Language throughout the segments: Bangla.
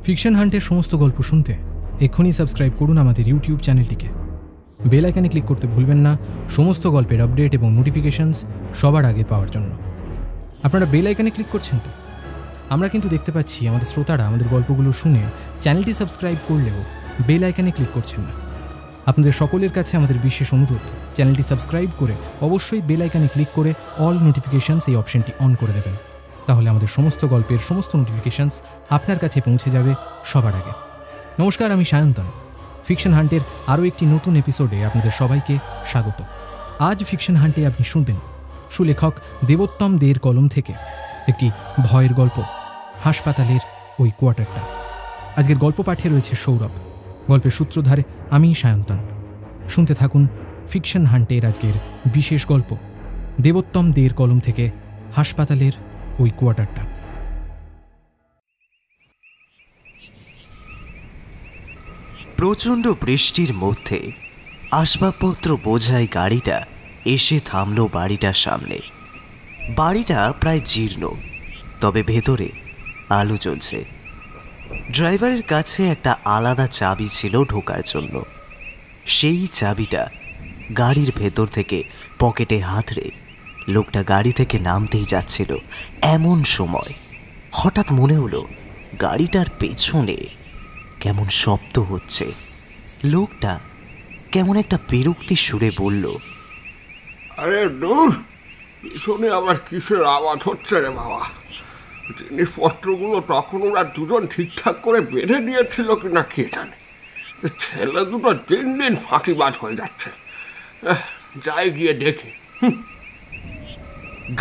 ফিকশন হান্টের সমস্ত গল্প শুনতে এক্ষুনি সাবস্ক্রাইব করুন আমাদের ইউটিউব চ্যানেলটিকে। বেল আইকনে ক্লিক করতে ভুলবেন না সমস্ত গল্পের আপডেট এবং নোটিফিকেশনস সবার আগে পাওয়ার জন্য। আপনারা বেল আইকনে ক্লিক করছেন তো? আমরা কিন্তু দেখতে পাচ্ছি আমাদের শ্রোতারা আমাদের গল্পগুলো শুনে চ্যানেলটি সাবস্ক্রাইব করলেও বেল আইকনে ক্লিক করছেন না। আপনাদের সকলের কাছে আমাদের বিশেষ অনুরোধ, চ্যানেলটি সাবস্ক্রাইব করে অবশ্যই বেল আইকনে ক্লিক করে অল নোটিফিকেশনস এই অপশনটি অন করে দেবেন। তাহলে আমাদের সমস্ত গল্পের সমস্ত নোটিফিকেশনস আপনার কাছে পৌঁছে যাবে সবার আগে। নমস্কার, আমি সায়ন্তন। ফিকশন হান্টের আরও একটি নতুন এপিসোডে আপনাদের সবাইকে স্বাগত। আজ ফিকশন হান্টে আপনি শুনবেন সুলেখক দেবোত্তম দের কলম থেকে একটি ভয়ের গল্প, হাসপাতালের ওই কোয়ার্টারটা। আজকের গল্প পাঠে রয়েছে সৌরভ, গল্পের সূত্রধারে আমি সায়ন্তন। শুনতে থাকুন ফিকশন হান্টের আজকের বিশেষ গল্প, দেবোত্তম দের কলম থেকে হাসপাতালের ওই কোয়ার্টারটা। প্রচণ্ড বৃষ্টির মধ্যে আসবাবপত্র বোঝাই গাড়িটা এসে থামল বাড়িটার সামনে। বাড়িটা প্রায় জীর্ণ, তবে ভেতরে আলো জ্বলছে। ড্রাইভারের কাছে একটা আলাদা চাবি ছিল ঢোকার জন্য। সেই চাবিটা গাড়ির ভেতর থেকে পকেটে হাতড়ে লোকটা গাড়ি থেকে নামতেই যাচ্ছিল। এমন সময় হঠাৎ মনে হলো গাড়িটার পেছনে কেমন শব্দ হচ্ছে। লোকটা কেমন একটা বিরক্তি সুরে বলল, আরে দূর, পিছনে আবার কিসের আওয়াজ হচ্ছে রে বাবা? জিনিসপত্রগুলো তখন ওরা দুজন ঠিকঠাক করে বেঁধে দিয়েছিল কিনা কে জানে। ছেলে দুটো দিন দিন ফাঁকিবাজ হয়ে যাচ্ছে। যাই গিয়ে দেখি।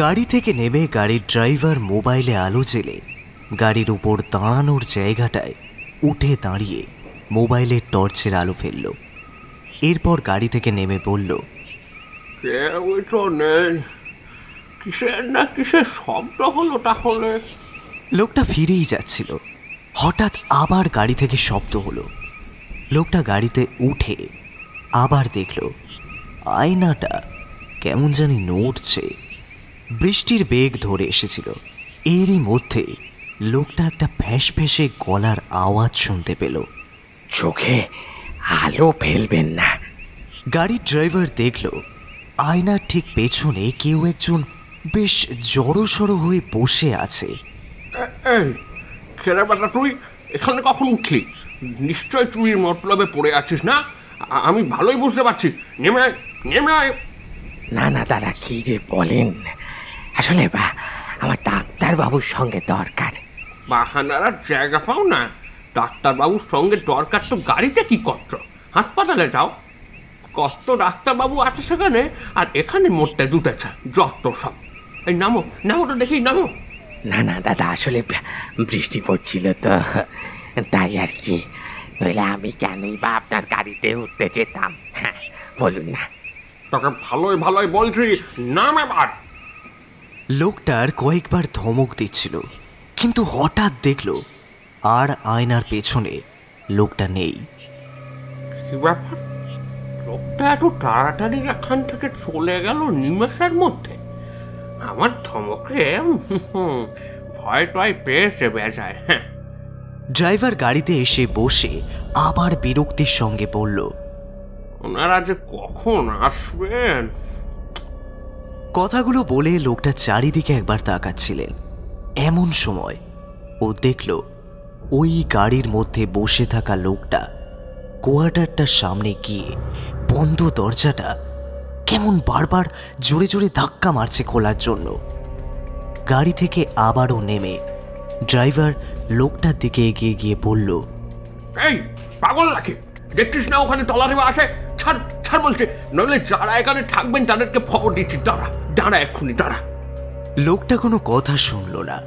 গাড়ি থেকে নেমে গাড়ির ড্রাইভার মোবাইলে আলো জেলে গাড়ির উপর দাঁড়ানোর জায়গাটায় উঠে দাঁড়িয়ে মোবাইলের টর্চের আলো ফেলল। এরপর গাড়ি থেকে নেমে বলল, কেউই তো নেই। কিসের না কিসের শব্দ হলো তাহলে? লোকটা ফিরেই যাচ্ছিল, হঠাৎ আবার গাড়ি থেকে শব্দ হলো। লোকটা গাড়িতে উঠে আবার দেখল আয়নাটা কেমন জানি নড়ছে। বৃষ্টির বেগ ধরে এসেছিল। এরই মধ্যে লোকটা একটা ফ্যাঁস ফ্যাঁসে গলার আওয়াজ শুনতে পেল, চোখে আলো ফেলবেন না। গাড়ির ড্রাইভার দেখল আয়নার ঠিক পেছনে কেউ একজন বেশ জড়সড় হয়ে বসে আছে। এই ছেলে বেটা, তুই এখানে কখন উঠলি? নিশ্চয় চুরির মতলবে পড়ে আছিস না? আমি ভালোই বুঝতে পারছি। নেমে আয়, নেমে আয়। না না দাদা, কি যে বলেন, আসলে আমার ডাক্তারবাবুর সঙ্গে দরকার। বাহানার জায়গা পাও না। ডাক্তারবাবুর সঙ্গে দরকার তো গাড়িতে কি করছো? হাসপাতালে যাও। কত ডাক্তারবাবু আছে সেখানে, আর এখানে মরতে জুটেছে যত সব। এই নামো, নামো তো দেখি, নামো। না না দাদা, আসলে বৃষ্টি পড়ছিল তো, তাই আর কি। নইলে আমি কেনই বা আপনার গাড়িতে উঠতে যেতাম? হ্যাঁ বলুন না। তোকে ভালোই ভালোই বলছি, নাম এবার। লোকটার কয়েকবার ধমক দিচ্ছিল, কিন্তু হঠাৎ দেখল আর আয়নার পেছনে লোকটা নেই। কি ব্যাপার? লোকটা এত তাড়াতাড়ি এখান থেকে চলে গেল নিমেষের মধ্যে। আমার ধমকে ভয় টয় পেয়েছে বেজায়। হ্যাঁ। ড্রাইভার গাড়িতে এসে বসে আবার বিরক্তির সঙ্গে বলল, ওনারা যে কখন আসবেন। কথাগুলো বলে লোকটা চারিদিকে একবার তাকাচ্ছিলেন। এমন সময় ও দেখল ওই গাড়ির মধ্যে বসে থাকা লোকটা কোয়ার্টারটার সামনে গিয়ে বন্ধ দরজাটা কেমন বারবার জোরে জোরে ধাক্কা মারছে খোলার জন্য। গাড়ি থেকে আবারও নেমে ড্রাইভার লোকটার দিকে এগিয়ে গিয়ে বলল, এই পাগল নাকি? দেখছিস না ওখানে তলারিবা আসে? ছাড় ছাড় বলছে, নইলে যারা এখানে থাকবেন তাদেরকে খবর দিচ্ছি। দাঁড়া দাঁড়া, এক্ষুনি দাঁড়া। লোকটা কোনো কথা শুনল না।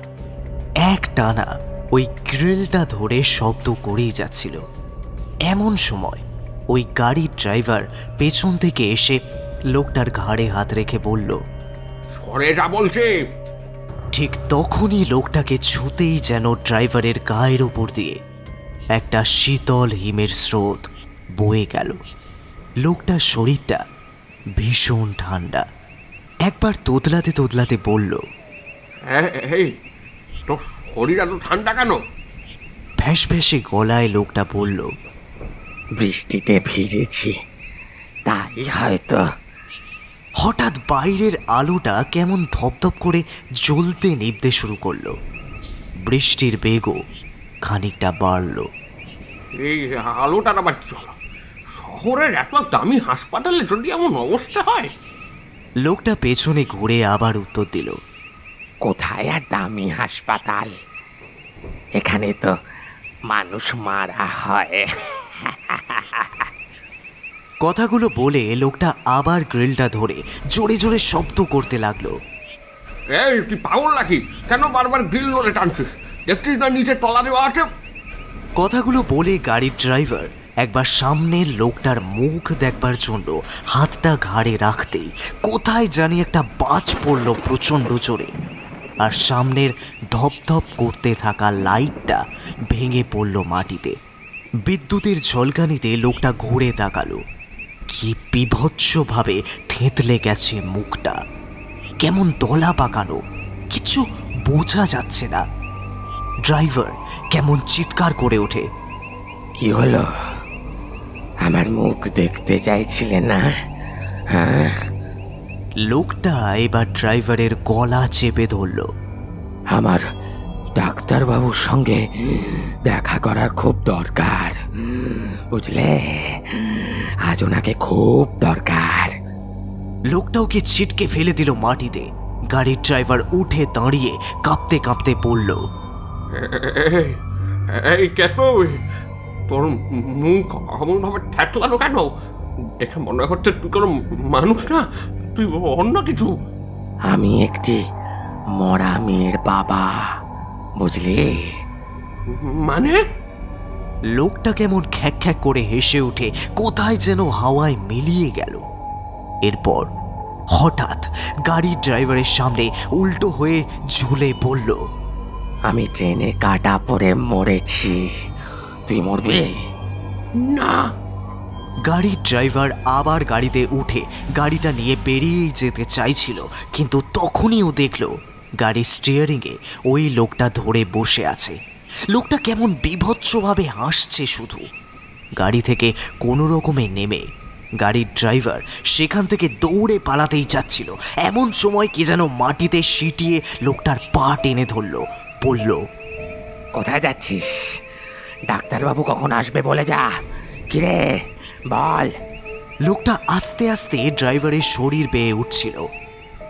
এক টানা ওই গ্রিলটা ধরে শব্দ করেই যাচ্ছিল। এমন সময় ওই গাড়ির ড্রাইভার পেছন থেকে এসে লোকটার ঘাড়ে হাত রেখে বলল, সরে যা বলছে। ঠিক তখনই লোকটাকে ছুতেই যেন ড্রাইভারের গায়ের ওপর দিয়ে একটা শীতল হিমের স্রোত বয়ে গেল। লোকটার শরীরটা ভীষণ ঠান্ডা। একবার তোতলাতে তোতলাতে বলল, এই তোর শরীর এত ঠান্ডা কেন? ফ্যাঁস ফ্যাঁসে গলায় লোকটা বলল, বৃষ্টিতে ভিজেছি, তাই হয়তো। হঠাৎ বাইরের আলোটা কেমন ধপধপ করে জ্বলতে নিভতে শুরু করলো। বৃষ্টির বেগও খানিকটা বাড়ল। এই আলোটার আবার কি হলো? শহরের এত দামি হাসপাতালে যদি এমন অবস্থা হয়? লোকটা পেছনে ঘুরে আবার উত্তর দিল, কোথায় আর দামি হাসপাতাল, এখানে তো মানুষ মারা হয়। কথাগুলো বলে লোকটা আবার গ্রিলটা ধরে জোরে জোরে শব্দ করতে লাগলো। এই তুই পাগল নাকি? কেন বারবার গ্রিল ধরে টানছিস? দেখছিস না নিচে তলা দেওয়া আছে? কথাগুলো বলে গাড়ির ড্রাইভার একবার সামনের লোকটার মুখ দেখবার জন্য হাতটা ঘাড়ে রাখতেই কোথায় জানি একটা বাজ পড়ল প্রচণ্ড জোরে, আর সামনের ধপধপ করতে থাকা লাইটটা ভেঙে পড়ল মাটিতে। বিদ্যুতের ঝলকানিতে লোকটা ঘুরে তাকালো। কি বিভৎসভাবে থেঁতলে গেছে মুখটা, কেমন দলা পাকানো, কিছু বোঝা যাচ্ছে না। ড্রাইভার কেমন চিৎকার করে ওঠে, কি হলো? আমার মুখ দেখতে চাইছিলে না? হ্যাঁ? লোকটা এবার ড্রাইভারের গলা চেপে ধরল। আমার ডাক্তারবাবুর সঙ্গে দেখা করার খুব দরকার, বুঝলে? আজ ওনাকে খুব দরকার। লোকটা ওকে ছিটকে ফেলে দিল মাটিতে। গাড়ির ড্রাইভার উঠে দাঁড়িয়ে কাঁপতে কাঁপতে বলল, এই কে তুই? তোর মুখ এমনভাবে ঠেকলানো কেন? দেখে মনে হচ্ছে তুই কোনো মানুষ না, তুই অন্য কিছু। আমি একটি মরা মেয়ের বাবা, বুঝলি? মানে? লোকটা কেমন খ্যাক খ্যাক করে হেসে উঠে কোথায় যেন হাওয়ায় মিলিয়ে গেল। এরপর হঠাৎ গাড়ির ড্রাইভারের সামনে উল্টো হয়ে ঝুলে পড়ল, আমি ট্রেনে কাটা পড়ে মরেছি, তুই মরবি না। গাড়ির ড্রাইভার আবার গাড়িতে উঠে গাড়িটা নিয়ে বেরিয়েই যেতে চাইছিল, কিন্তু তখনই ও দেখল গাড়ির স্টিয়ারিংয়ে ওই লোকটা ধরে বসে আছে। লোকটা কেমন বিভৎসভাবে হাসছে শুধু। গাড়ি থেকে কোনো রকমে নেমে গাড়ির ড্রাইভার সেখান থেকে দৌড়ে পালাতেই যাচ্ছিল। এমন সময় কে যেন মাটিতে সিটিয়ে লোকটার পা টেনে ধরল, বলল, কোথায় যাচ্ছিস? ডাক্তারবাবু কখন আসবে বলে যা। কিরে বল। লোকটা আস্তে আস্তে ড্রাইভারের শরীর বেয়ে উঠছিল।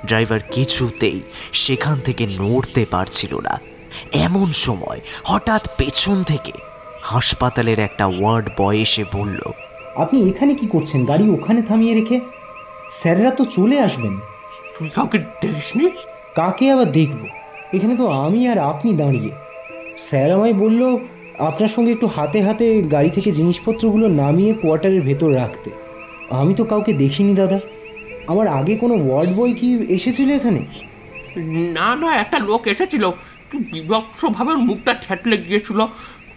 ড্রাইভার কিছুতেই সেখান থেকে নড়তে পারছিল না। এমন সময় হঠাৎ পেছন থেকে হাসপাতালের একটা ওয়ার্ড বয় এসে বলল, আপনি এখানে কি করছেন? গাড়ি ওখানে থামিয়ে রেখে? স্যাররা তো চলে আসবেন। তুই কাউকে দেখিসনি? কাকে আবার দেখব? এখানে তো আমি আর আপনি দাঁড়িয়ে। স্যার আমায় বলল আপনার সঙ্গে একটু হাতে হাতে গাড়ি থেকে জিনিসপত্রগুলো নামিয়ে কোয়ার্টারের ভেতর রাখতে। আমি তো কাউকে দেখিনি দাদা। আমার আগে কোনো ওয়ার্ড বয় কি এসেছিল এখানে? না না, একটা লোক এসেছিল, কি বিভৎসভাবে মুখটা ঠেটলে গিয়েছিল,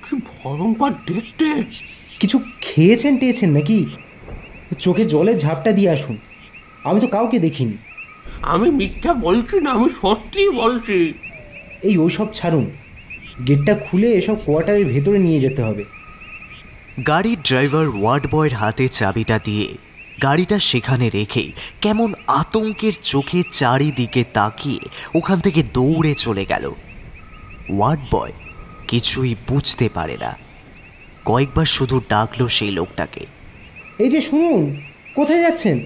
কি ভয়ঙ্কর দেখতে। কিছু খেয়েছেন টেয়েছেন নাকি? চোখে জলের ঝাপটা দিয়ে আসুন। আমি তো কাউকে দেখিনি। আমি মিথ্যা বলছি না, আমি সত্যি বলছি। এই ওইসব ছাড়ুন, গেটটা খুলে এসব কোয়ার্টারের ভেতরে নিয়ে যেতে হবে। গাড়ির ড্রাইভার ওয়ার্ড বয়ের হাতে চাবিটা দিয়ে গাড়িটা সেখানে রেখেই কেমন আতঙ্কের চোখে চারিদিকে তাকিয়ে ওখান থেকে দৌড়ে চলে গেল। ওয়ার্ড বয় কিছুই বুঝতে পারে না। কয়েকবার শুধু ডাকলো সেই লোকটাকে, এই যে শুনুন, কোথায় যাচ্ছেন?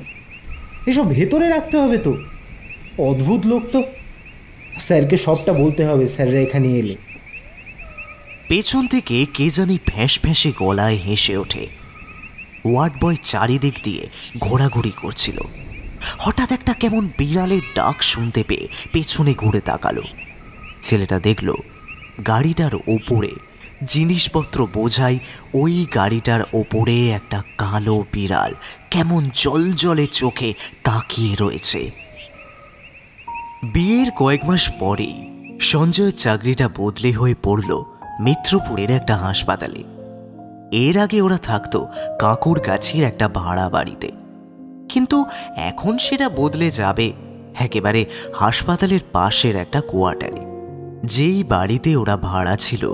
এসব ভেতরে রাখতে হবে তো। অদ্ভুত লোক তো। স্যারকে সবটা বলতে হবে স্যাররা এখানে এলে। পেছন থেকে কে জানি ফ্যাঁস ফ্যাঁসে গলায় হেসে ওঠে। ওয়ার্ড বয় চারিদিক দিয়ে ঘোরাঘুরি করছিল। হঠাৎ একটা কেমন বিড়ালের ডাক শুনতে পেয়ে পেছনে ঘুরে তাকালো। ছেলেটা দেখল গাড়িটার ওপরে জিনিসপত্র বোঝাই ওই গাড়িটার ওপরে একটা কালো বিড়াল কেমন জলজলে চোখে তাকিয়ে রয়েছে। বিয়ের কয়েক মাস পরেই সঞ্জয়ের চাকরিটা বদলে হয়ে পড়ল মিত্রপুরের একটা হাসপাতালে। এর আগে ওরা থাকতো কাঁকুরগাছির একটা ভাড়া বাড়িতে, কিন্তু এখন সেটা বদলে যাবে একেবারে হাসপাতালের পাশের একটা কোয়ার্টারে। যেই বাড়িতে ওরা ভাড়া ছিল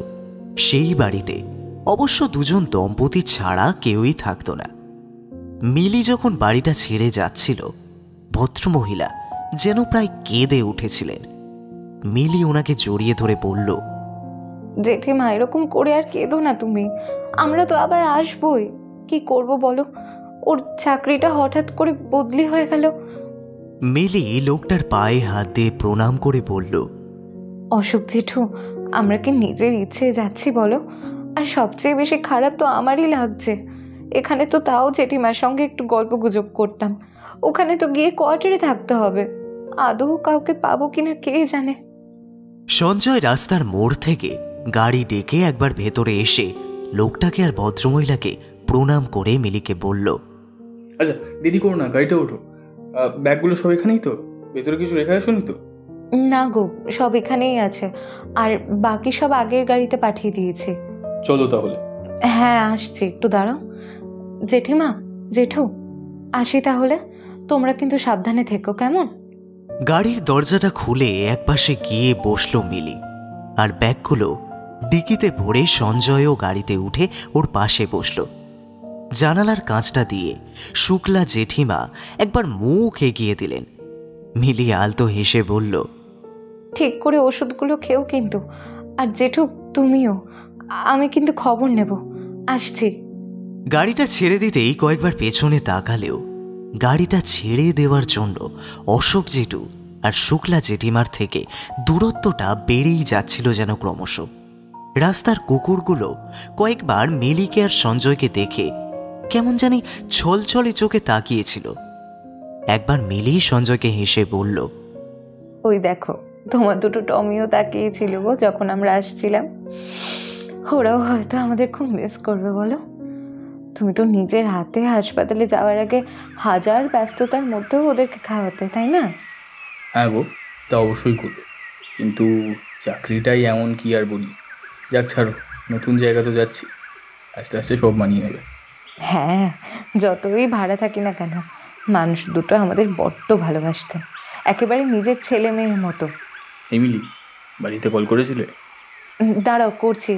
সেই বাড়িতে অবশ্য দুজন দম্পতি ছাড়া কেউই থাকতো না। মিলি যখন বাড়িটা ছেড়ে যাচ্ছিল, ভদ্রমহিলা যেন প্রায় কেঁদে উঠেছিলেন। মিলি ওনাকে জড়িয়ে ধরে বলল, জেঠিমা এরকম করে আর কেঁদো না তুমি, আমরা তো আবার আসবোই। কি করব বলো, ওর চাকরিটা হঠাৎ করে বদলি হয়ে গেল। মিলি লোকটার পায়ে হাত দিয়ে প্রণাম করে বলল, অশোক জেঠু, আমরা কি নিজের ইচ্ছে যাচ্ছি বলো? আর সবচেয়ে বেশি খারাপ তো আমারই লাগছে। এখানে তো তাও জেঠিমার সঙ্গে একটু গল্প গুজব করতাম, ওখানে তো গিয়ে কোয়ার্টারে থাকতে হবে। আদৌ কাউকে পাবো কিনা কে জানে। সঞ্জয় রাস্তার মোড় থেকে গাড়ি ডেকে একবার ভেতরে এসে লোকটাকে আর ভদ্রমহিলাকে প্রণাম করে মিলিকে বলল, আচ্ছা দেরি করো না, গাড়িতে ওঠো। ব্যাগগুলো সব এখানেই তো? ভেতরে কিছু রেখে আসুনি তো? না গো, সব এখানেই আছে, আর বাকি সব আগের গাড়িতে পাঠিয়ে দিয়েছি। চলো তাহলে। হ্যাঁ আসছি, একটু দাঁড়াও। জেঠিমা, জেঠু, আসি তাহলে। তোমরা কিন্তু সাবধানে থেকো, কেমন? গাড়ির দরজাটা খুলে একপাশে গিয়ে বসল মিলি, আর ব্যাগগুলো ডিকিতে ভরে সঞ্জয়ও গাড়িতে উঠে ওর পাশে বসল। জানালার কাঁচটা দিয়ে শুক্লা জেঠিমা একবার মুখ এগিয়ে দিলেন। মিলি আলতো হেসে বলল, ঠিক করে ওষুধগুলো খেও কিন্তু। আর জেঠু তুমিও, আমি কিন্তু খবর নেব। আসছি। গাড়িটা ছেড়ে দিতেই কয়েকবার পেছনে তাকালেও গাড়িটা ছেড়ে দেওয়ার জন্য অশোক জেঠু আর শুক্লা জেঠিমার থেকে দূরত্বটা বেড়েই যাচ্ছিল যেন ক্রমশ। রাস্তার কুকুরগুলো কয়েকবার মিলিকে আর সঞ্জয়কে দেখে কেমন জানি ছলছলে চোখে তাকিয়েছিল। একবার মিলি সঞ্জয়কে হেসে বলল, ওই দেখো, তোমার দুটো টমিও তাকিয়েছিল গো যখন আমরা আসছিলাম। ওরাও হয়তো আমাদের খুব মিস করবে বলো। তুমি তো নিজের হাতে হাসপাতালে যাওয়ার আগে হাজার ব্যস্ততার মধ্যেও ওদেরকে খাওয়াতে, তাই না? হ্যাঁ গো, তা অবশ্যই করবো, কিন্তু চাকরিটাই এমন, কি আর বলি। যাক ছাড়ো, নতুন জায়গা তো যাচ্ছি, আস্তে আস্তে সব মানিয়ে নেবে। হ্যাঁ, যতই ভাড়া থাকি না কেন, মানুষ দুটো আমাদের বড্ড ভালোবাসতেন, একেবারে নিজের ছেলে মেয়ের মতো। এমিলি, বাড়িতে কল করেছিলে? দাঁড়াও, করছি।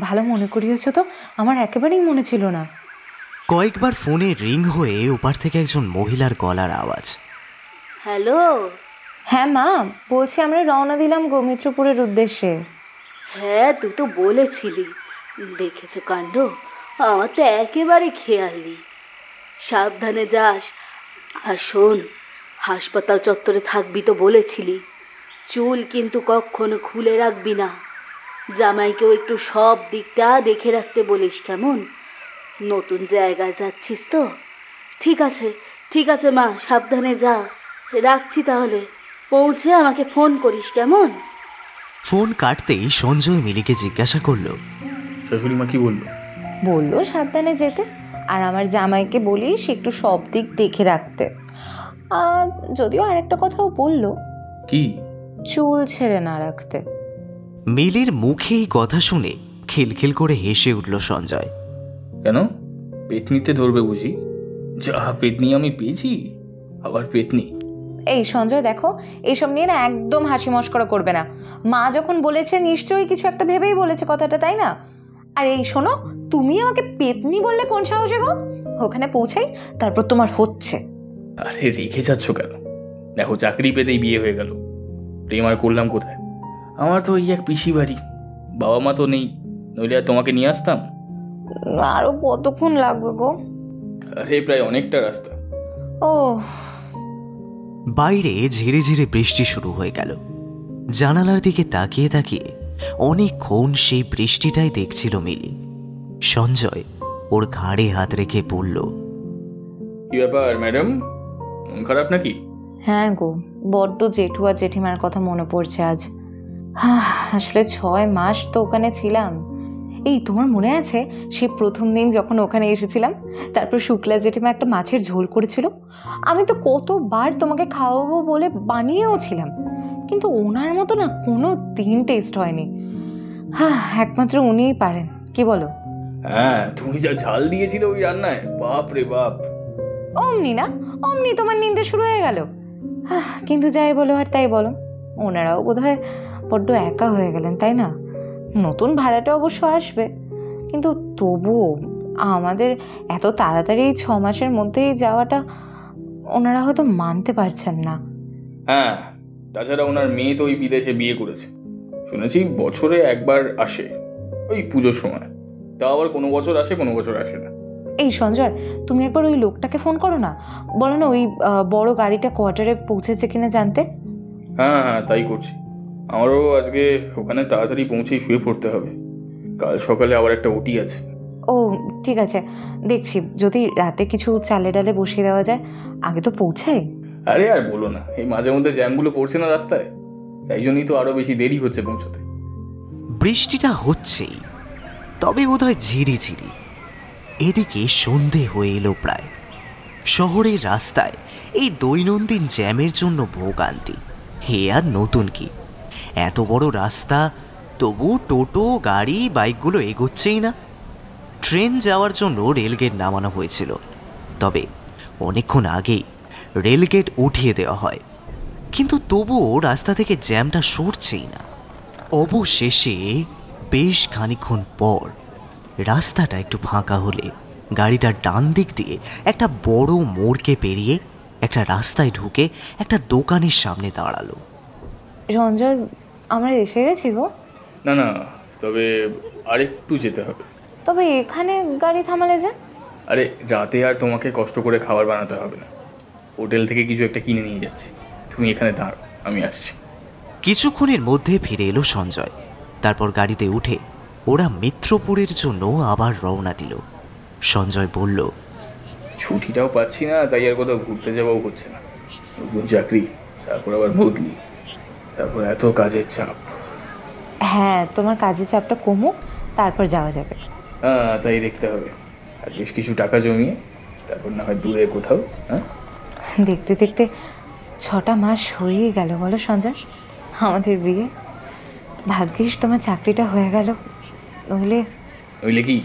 ভালো মনে করিয়েছ তো, আমার একেবারেই মনে ছিল না। কয়েকবার ফোনে রিং হয়ে ওপার থেকে একজন মহিলার গলার আওয়াজ। হ্যালো। হ্যাঁ মা, বলছি আমরা রওনা দিলাম মিত্রপুরের উদ্দেশ্যে। হ্যাঁ, তুই তো বলেছিলি। দেখেছো কাণ্ড, আমার তো একেবারে খেয়াল নেই। সাবধানে যাস। আর শোন, হাসপাতাল চত্বরে থাকবি তো বলেছিলি, চুল কিন্তু কখনো খুলে রাখবি না। জামাইকেও একটু সব দিকটা দেখে রাখতে বলিস, কেমন? নতুন জায়গায় যাচ্ছিস তো। ঠিক আছে, ঠিক আছে মা, সাবধানে যা। রাখছি তাহলে, পৌঁছে আমাকে ফোন করিস, কেমন? ফোন কাটতেই সঞ্জয় মিলিকে জিজ্ঞাসা করলো, শাশুড়ি মা কি বললো? বললো সাবধানে যেতে, আর আমার জামাইকে বলিস একটু সব দিক দেখে রাখতে। যদিও আরেকটা কথাও বললো, কি? চুল ছেড়ে না রাখতে। মিলির মুখে এই কথা শুনে খিলখিল করে হেসে উঠল সঞ্জয়। কেন, পেতনিতে ধরবে বুঝি? যা পেতনি আমি পেয়েছি, আবার পেতনি। এই সঞ্জয় দেখো, এইসব নিয়ে না একদম হাসি মশকরা করবে না। মা যখন বলেছে নিশ্চয়ই কিছু একটা ভেবেই বলেছে কথাটা, তাই না? আর এই শোনো, তুমি আমাকে পেতনি বললে কোন সাহসে গো? ওখানে পৌঁছাই, তারপর তোমার হচ্ছে। আরে রেখে যাচ্ছ কেন? দেখো, চাকরি পেতেই বিয়ে হয়ে গেল, প্রেম আর করলাম কোথায়? আমার তো ওই এক পিসি বাড়ি, বাবা মা তো নেই, নইলে আর তোমাকে নিয়ে আসতাম। আরো কতক্ষণ লাগবে গো? আরে প্রায় অনেকটা রাস্তা। ও, বাইরে ঝিরে ঝিরে বৃষ্টি শুরু হয়ে গেল। জানালার দিকে তাকিয়ে তাকিয়ে অনেকক্ষণ সেই বৃষ্টিটাই দেখছিল মিলি। সঞ্জয় ওর ঘাড়ে হাত রেখে বলল, কি ব্যাপার ম্যাডাম, মন খারাপ নাকি? হ্যাঁ গো, বড্ড জেঠু আর জেঠিমার কথা মনে পড়ছে আজ। আসলে 6 মাস তো ওখানে ছিলাম। এই তোমার মনে আছে সে প্রথম দিন যখন ওখানে এসেছিলাম, তারপর শুক্লা জেঠিমা একটা মাছের ঝোল করেছিল? আমি তো কতবার তোমাকে খাওয়াবো বলে বানিয়েও ছিলাম, কিন্তু ওনার মতো না কোনো দিন টেস্ট হয়নি। একমাত্র উনিই পারেন, কি বলো? হ্যাঁ, তুমি যা ঝাল দিয়েছিলে ওই রান্নায়, বাপ রে বাপ। অমনি না অমনি তোমার নিন্দে শুরু হয়ে গেল। কিন্তু যাই বলো আর তাই বলো, ওনারাও বোধহয় বড্ড একা হয়ে গেলেন, তাই না? নতুন ভাড়াটা অবশ্য আসবে, কিন্তু তবুও আমাদের এত তাড়াতাড়ি 6 মাসের মধ্যেই যাওয়াটা ওনারা হয়তো মানতে পারছেন না। হ্যাঁ, তাছাড়া ওনার মেয়ে তো ওই বিদেশে বিয়ে করেছে, শুনেছি বছরে একবার আসে ওই পুজোর সময়। তা আবার কোনো বছর আসে, কোনো বছর আসে না। এই সঞ্জয়, তুমি একবার ওই লোকটাকে ফোন করো না, বলো না ওই বড় গাড়িটা কোয়ার্টারে পৌঁছেছে কিনা জানতে। হ্যাঁ হ্যাঁ, তাই করছি। আমারও আজকে ওখানে তাড়াতাড়ি পৌঁছেই শুয়ে পড়তে হবে, কাল সকালে আবার একটা ওটি আছে। ও ঠিক আছে, দেখছি যদি রাতে কিছু চালে ডালে বসিয়ে দেওয়া যায়, আগে তো পৌঁছাই। আরে আর বলো না, এই মাঝে মধ্যে জ্যামগুলো পড়ছে না রাস্তায়, তাই জন্যই তো আরো বেশি দেরি হচ্ছে পৌঁছতে। বৃষ্টিটা হচ্ছেই, তবে বোধহয় ঝিরি ঝিরি। এদিকে সন্ধে হয়ে এলো প্রায়। শহরের রাস্তায় এই দৈনন্দিন জ্যামের জন্য ভোগান্তি হে আর নতুন কি। এত বড় রাস্তা, তবু টোটো গাড়ি বাইকগুলো এগোচ্ছেই না। ট্রেন যাওয়ার জন্য রেলগেট নামানো হয়েছিল, তবে অনেকক্ষণ আগেই রেলগেট উঠিয়ে দেওয়া হয়, কিন্তু তবুও রাস্তা থেকে জ্যামটা সরছেই না। অবশেষে বেশ খানিকক্ষণ পর রাস্তাটা একটু ফাঁকা হলে গাড়িটার ডান দিক দিয়ে একটা বড় মোড়কে পেরিয়ে একটা রাস্তায় ঢুকে একটা দোকানের সামনে দাঁড়ালো। সঞ্জয়, আমরা এসে গেছি গো। না না, তবে আরেকটু যেতে হবে। তবে এখানে গাড়ি থামালে যে? আরে রাতে আর তোমাকে কষ্ট করে খাবার বানাতে হবে না, হোটেল থেকে কিছু একটা কিনে নিয়ে যাচ্ছি, তুমি এখানে দাঁড়াও, আমি আসছি। কিছুক্ষণের মধ্যে ফিরে এলো সঞ্জয়। তারপর গাড়িতে উঠে ওরা মিত্রপুরের জন্য আবার রওনা দিল। সঞ্জয় বলল, ছুটিটাও পাচ্ছি না, তাই আর কোথাও ঘুরতে যাওয়াও হচ্ছে না। নতুন চাকরি, তারপর আবার বদলি, তারপর এত কাজের চাপ। হ্যাঁ, তোমার কাজের চাপটা কমুক, তারপর যাওয়া যাবে। হ্যাঁ, তাই দেখতে হবে। আর বেশ কিছু টাকা জমিয়ে তারপর না হয় দূরে কোথাও। হ্যাঁ, দেখতে দেখতে 6টা মাস হয়েই গেল বলো সঞ্জয় আমাদের বিয়ে। ভাগ্যিস তোমার চাকরিটা হয়ে গেল, নইলে কি?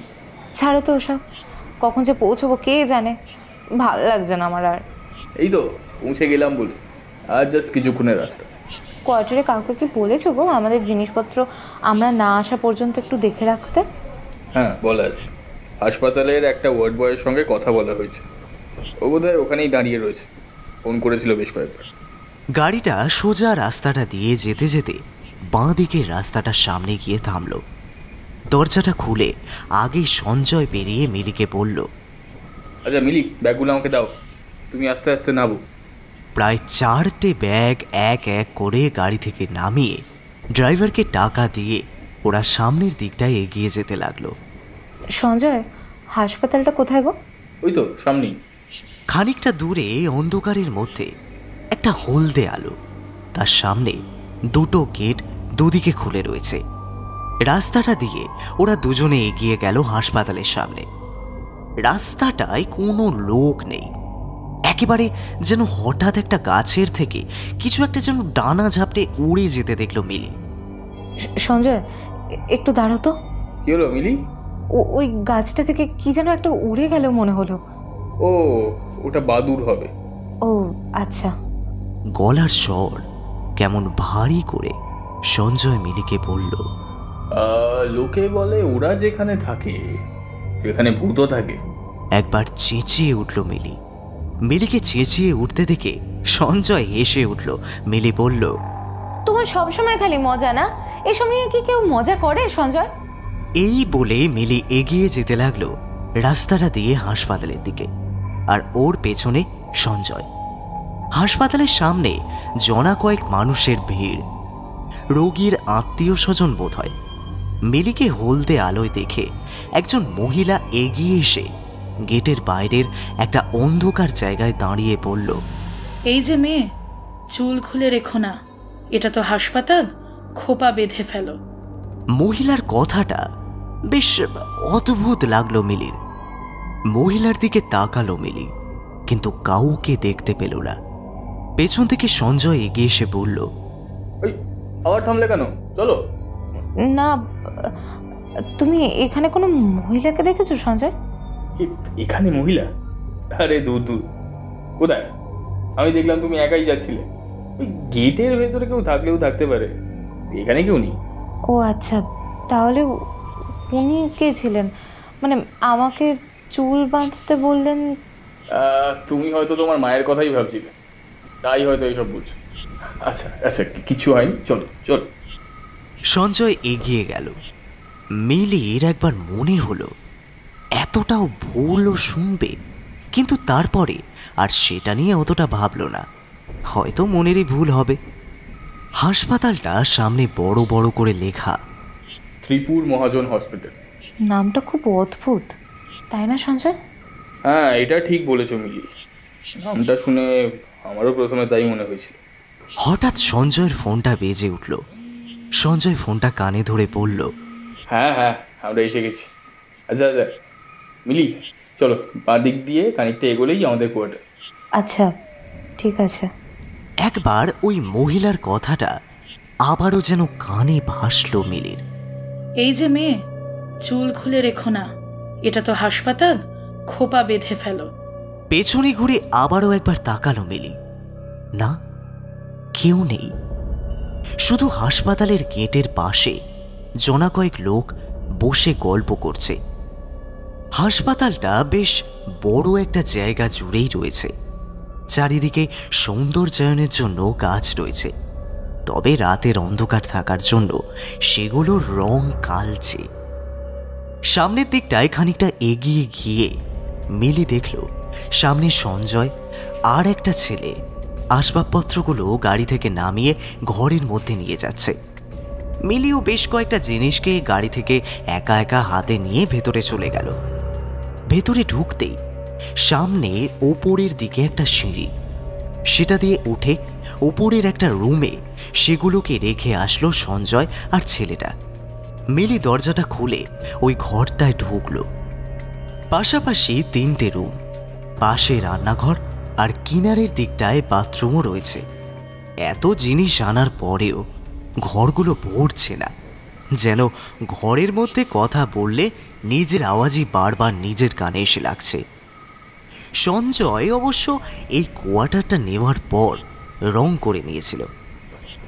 ছাড়ো তো ওসব, কখন যে পৌঁছবো কে জানে, ভালো লাগছে না আমার আর। এই তো পৌঁছে গেলাম বলে, আর জাস্ট কিছুক্ষণের রাস্তা। কোয়ার্টারে কাউকে কি বলেছো গো আমাদের জিনিসপত্র আমরা না আসা পর্যন্ত একটু দেখে রাখতে? হ্যাঁ, বলা আছে। হাসপাতালের একটা ওয়ার্ড বয়ের সঙ্গে কথা বলা হয়েছে, ও বোধহয় ওখানেই দাঁড়িয়ে রয়েছে, ফোন করেছিল বেশ কয়েকবার। গাড়িটা সোজা রাস্তাটা দিয়ে যেতে যেতে বাঁ দিকের রাস্তাটার সামনে গিয়ে থামল। দরজাটা খুলে আগেই সঞ্জয় পেরিয়ে মিলিকে বলল, আচ্ছা মিলি, ব্যাগগুলো আমাকে দাও, তুমি আস্তে আস্তে নামো। প্রায় 4টে ব্যাগ এক এক করে গাড়ি থেকে নামিয়ে ড্রাইভারকে টাকা দিয়ে ওরা সামনের দিকটায় এগিয়ে যেতে লাগলো। সঞ্জয়, হাসপাতালটা কোথায় গো? ওই তো সামনেই। খানিকটা দূরে অন্ধকারের মধ্যে একটা হলদে আলো, তার সামনে 2টো গেট দুদিকে খুলে রয়েছে। রাস্তাটা দিয়ে ওরা দুজনে এগিয়ে গেল হাসপাতালের সামনে। রাস্তাটায় কোনো লোক নেই, একেবারে যেন হঠাৎ একটা গাছের থেকে কিছু একটা যেন ডানা ঝাপটে উড়ে যেতে দেখলো মিলি। সঞ্জয়, একটু দাঁড়াও তো। কি হলো মিলি? ওই গাছটা থেকে কি যেন একটা উড়ে গেল মনে হলো। ও, ওটা বাদুড় হবে। ও আচ্ছা। গলার স্বর কেমন ভারী করে সঞ্জয় মিলিকে বলল, লোকে বলে ওরা যেখানে থাকে সেখানে ভূতও থাকে। একবার চেঁচিয়ে উঠল মিলি। মিলিকে চেঁচিয়ে উঠতে দেখে সঞ্জয় হেসে উঠল। মিলি বলল, তোমার সবসময় খালি মজা না, এসব নিয়ে কি কেউ মজা করে সঞ্জয়? এই বলে মিলি এগিয়ে যেতে লাগলো রাস্তাটা দিয়ে হাসপাতালের দিকে, আর ওর পেছনে সঞ্জয়। হাসপাতালের সামনে জনা কয়েক মানুষের ভিড়, রোগীর আত্মীয় স্বজন বোধ হয়। মিলিকে হলদে আলোয় দেখে একজন মহিলা এগিয়ে এসে গেটের বাইরের একটা অন্ধকার জায়গায় দাঁড়িয়ে বলল, এই যে মেয়ে, চুল খুলে রেখো না, এটা তো হাসপাতাল, খোপা বেঁধে ফেলো। মহিলার কথাটা বেশ অদ্ভুত লাগলো মিলির। মহিলার দিকে তাকালো মিলি, কিন্তু কাউকে দেখতে পেল না। পেছন থেকে সঞ্জয় এগিয়ে এসে বলল, আবার থামলে কেন? চলো। না, তুমি এখানে কোনো মহিলাকে দেখেছো সঞ্জয়? এখানে মহিলা? আরে দূর দূর, কোথায়? আমি দেখলাম তুমি একাই যাচ্ছিলে। ওই গেটের ভেতরে কেউ থাকলেও থাকতে পারে, এখানে কেউ নেই। ও আচ্ছা, তাহলে উনি কে ছিলেন? মানে আমাকে চুল বাঁধতে বললেন? তুমি হয়তো তোমার মায়ের কথাই ভাবছিলে, তাই হয়তো এইসব বুঝছো। আচ্ছা আচ্ছা, কিছু হয়নি, চলো চলো। সঞ্জয় এগিয়ে গেল। মিলির একবার মনে হলো এতটাও ভুলও শুনবে, কিন্তু তারপরে আর সেটা নিয়ে অতটা ভাবলো না, হয়তো মনেরই ভুল হবে। হাসপাতালটা সামনে বড় বড় করে লেখা ত্রিপুর মহাজন হসপিটাল। নামটা খুব অদ্ভুত, তাই না সঞ্জয়? হ্যাঁ, এটা ঠিক বলেছো মিলি, নামটা শুনে আমারও প্রথমে তাই মনে হয়েছিল। হঠাৎ সঞ্জয়ের ফোনটা বেজে উঠল। সঞ্জয় ফোনটা কানে ধরে বলল, হ্যাঁ হ্যাঁ, আমরা এসে গেছি। আচ্ছা আচ্ছা মিলি, চলো বাঁ দিক দিয়ে খানিকটা এগোলেই আমাদের কোয়ার্টার। আচ্ছা ঠিক আছে। একবার ওই মহিলার কথাটা আবারও যেন কানে ভাসল মিলির। এই যে মেয়ে, চুল খুলে রেখো না, এটা তো হাসপাতাল, খোপা বেঁধে ফেলো। পেছনে ঘুরে আবারও একবার তাকালো মিলি। না, কেউ নেই। শুধু হাসপাতালের গেটের পাশে জনা কয়েক লোক বসে গল্প করছে। হাসপাতালটা বেশ বড় একটা জায়গা জুড়েই রয়েছে। চারিদিকে সৌন্দর্যায়নের জন্য গাছ রয়েছে, তবে রাতের অন্ধকার থাকার জন্য সেগুলোর রং কালচে। সামনের দিকটায় খানিকটা এগিয়ে গিয়ে মিলি দেখল সামনে সঞ্জয় আর একটা ছেলে আসবাবপত্রগুলো গাড়ি থেকে নামিয়ে ঘরের মধ্যে নিয়ে যাচ্ছে। মিলিও বেশ কয়েকটা জিনিসকে গাড়ি থেকে একা একা হাতে নিয়ে ভেতরে চলে গেল। ভেতরে ঢুকতেই সামনে ওপরের দিকে একটা সিঁড়ি, সেটা দিয়ে উঠে ওপরের একটা রুমে সেগুলোকে রেখে আসলো সঞ্জয় আর ছেলেটা। মিলি দরজাটা খুলে ওই ঘরটায় ঢুকলো। পাশাপাশি 3টে রুম, পাশে রান্নাঘর আর কিনারের দিকটায় বাথরুমও রয়েছে। এত জিনিস আনার পরেও ঘরগুলো ভরছে না, যেন ঘরের মধ্যে কথা বললে নিজের আওয়াজই বারবার নিজের কানে এসে লাগছে। সঞ্জয় অবশ্য এই কোয়ার্টারটা নেওয়ার পর রং করে নিয়েছিল।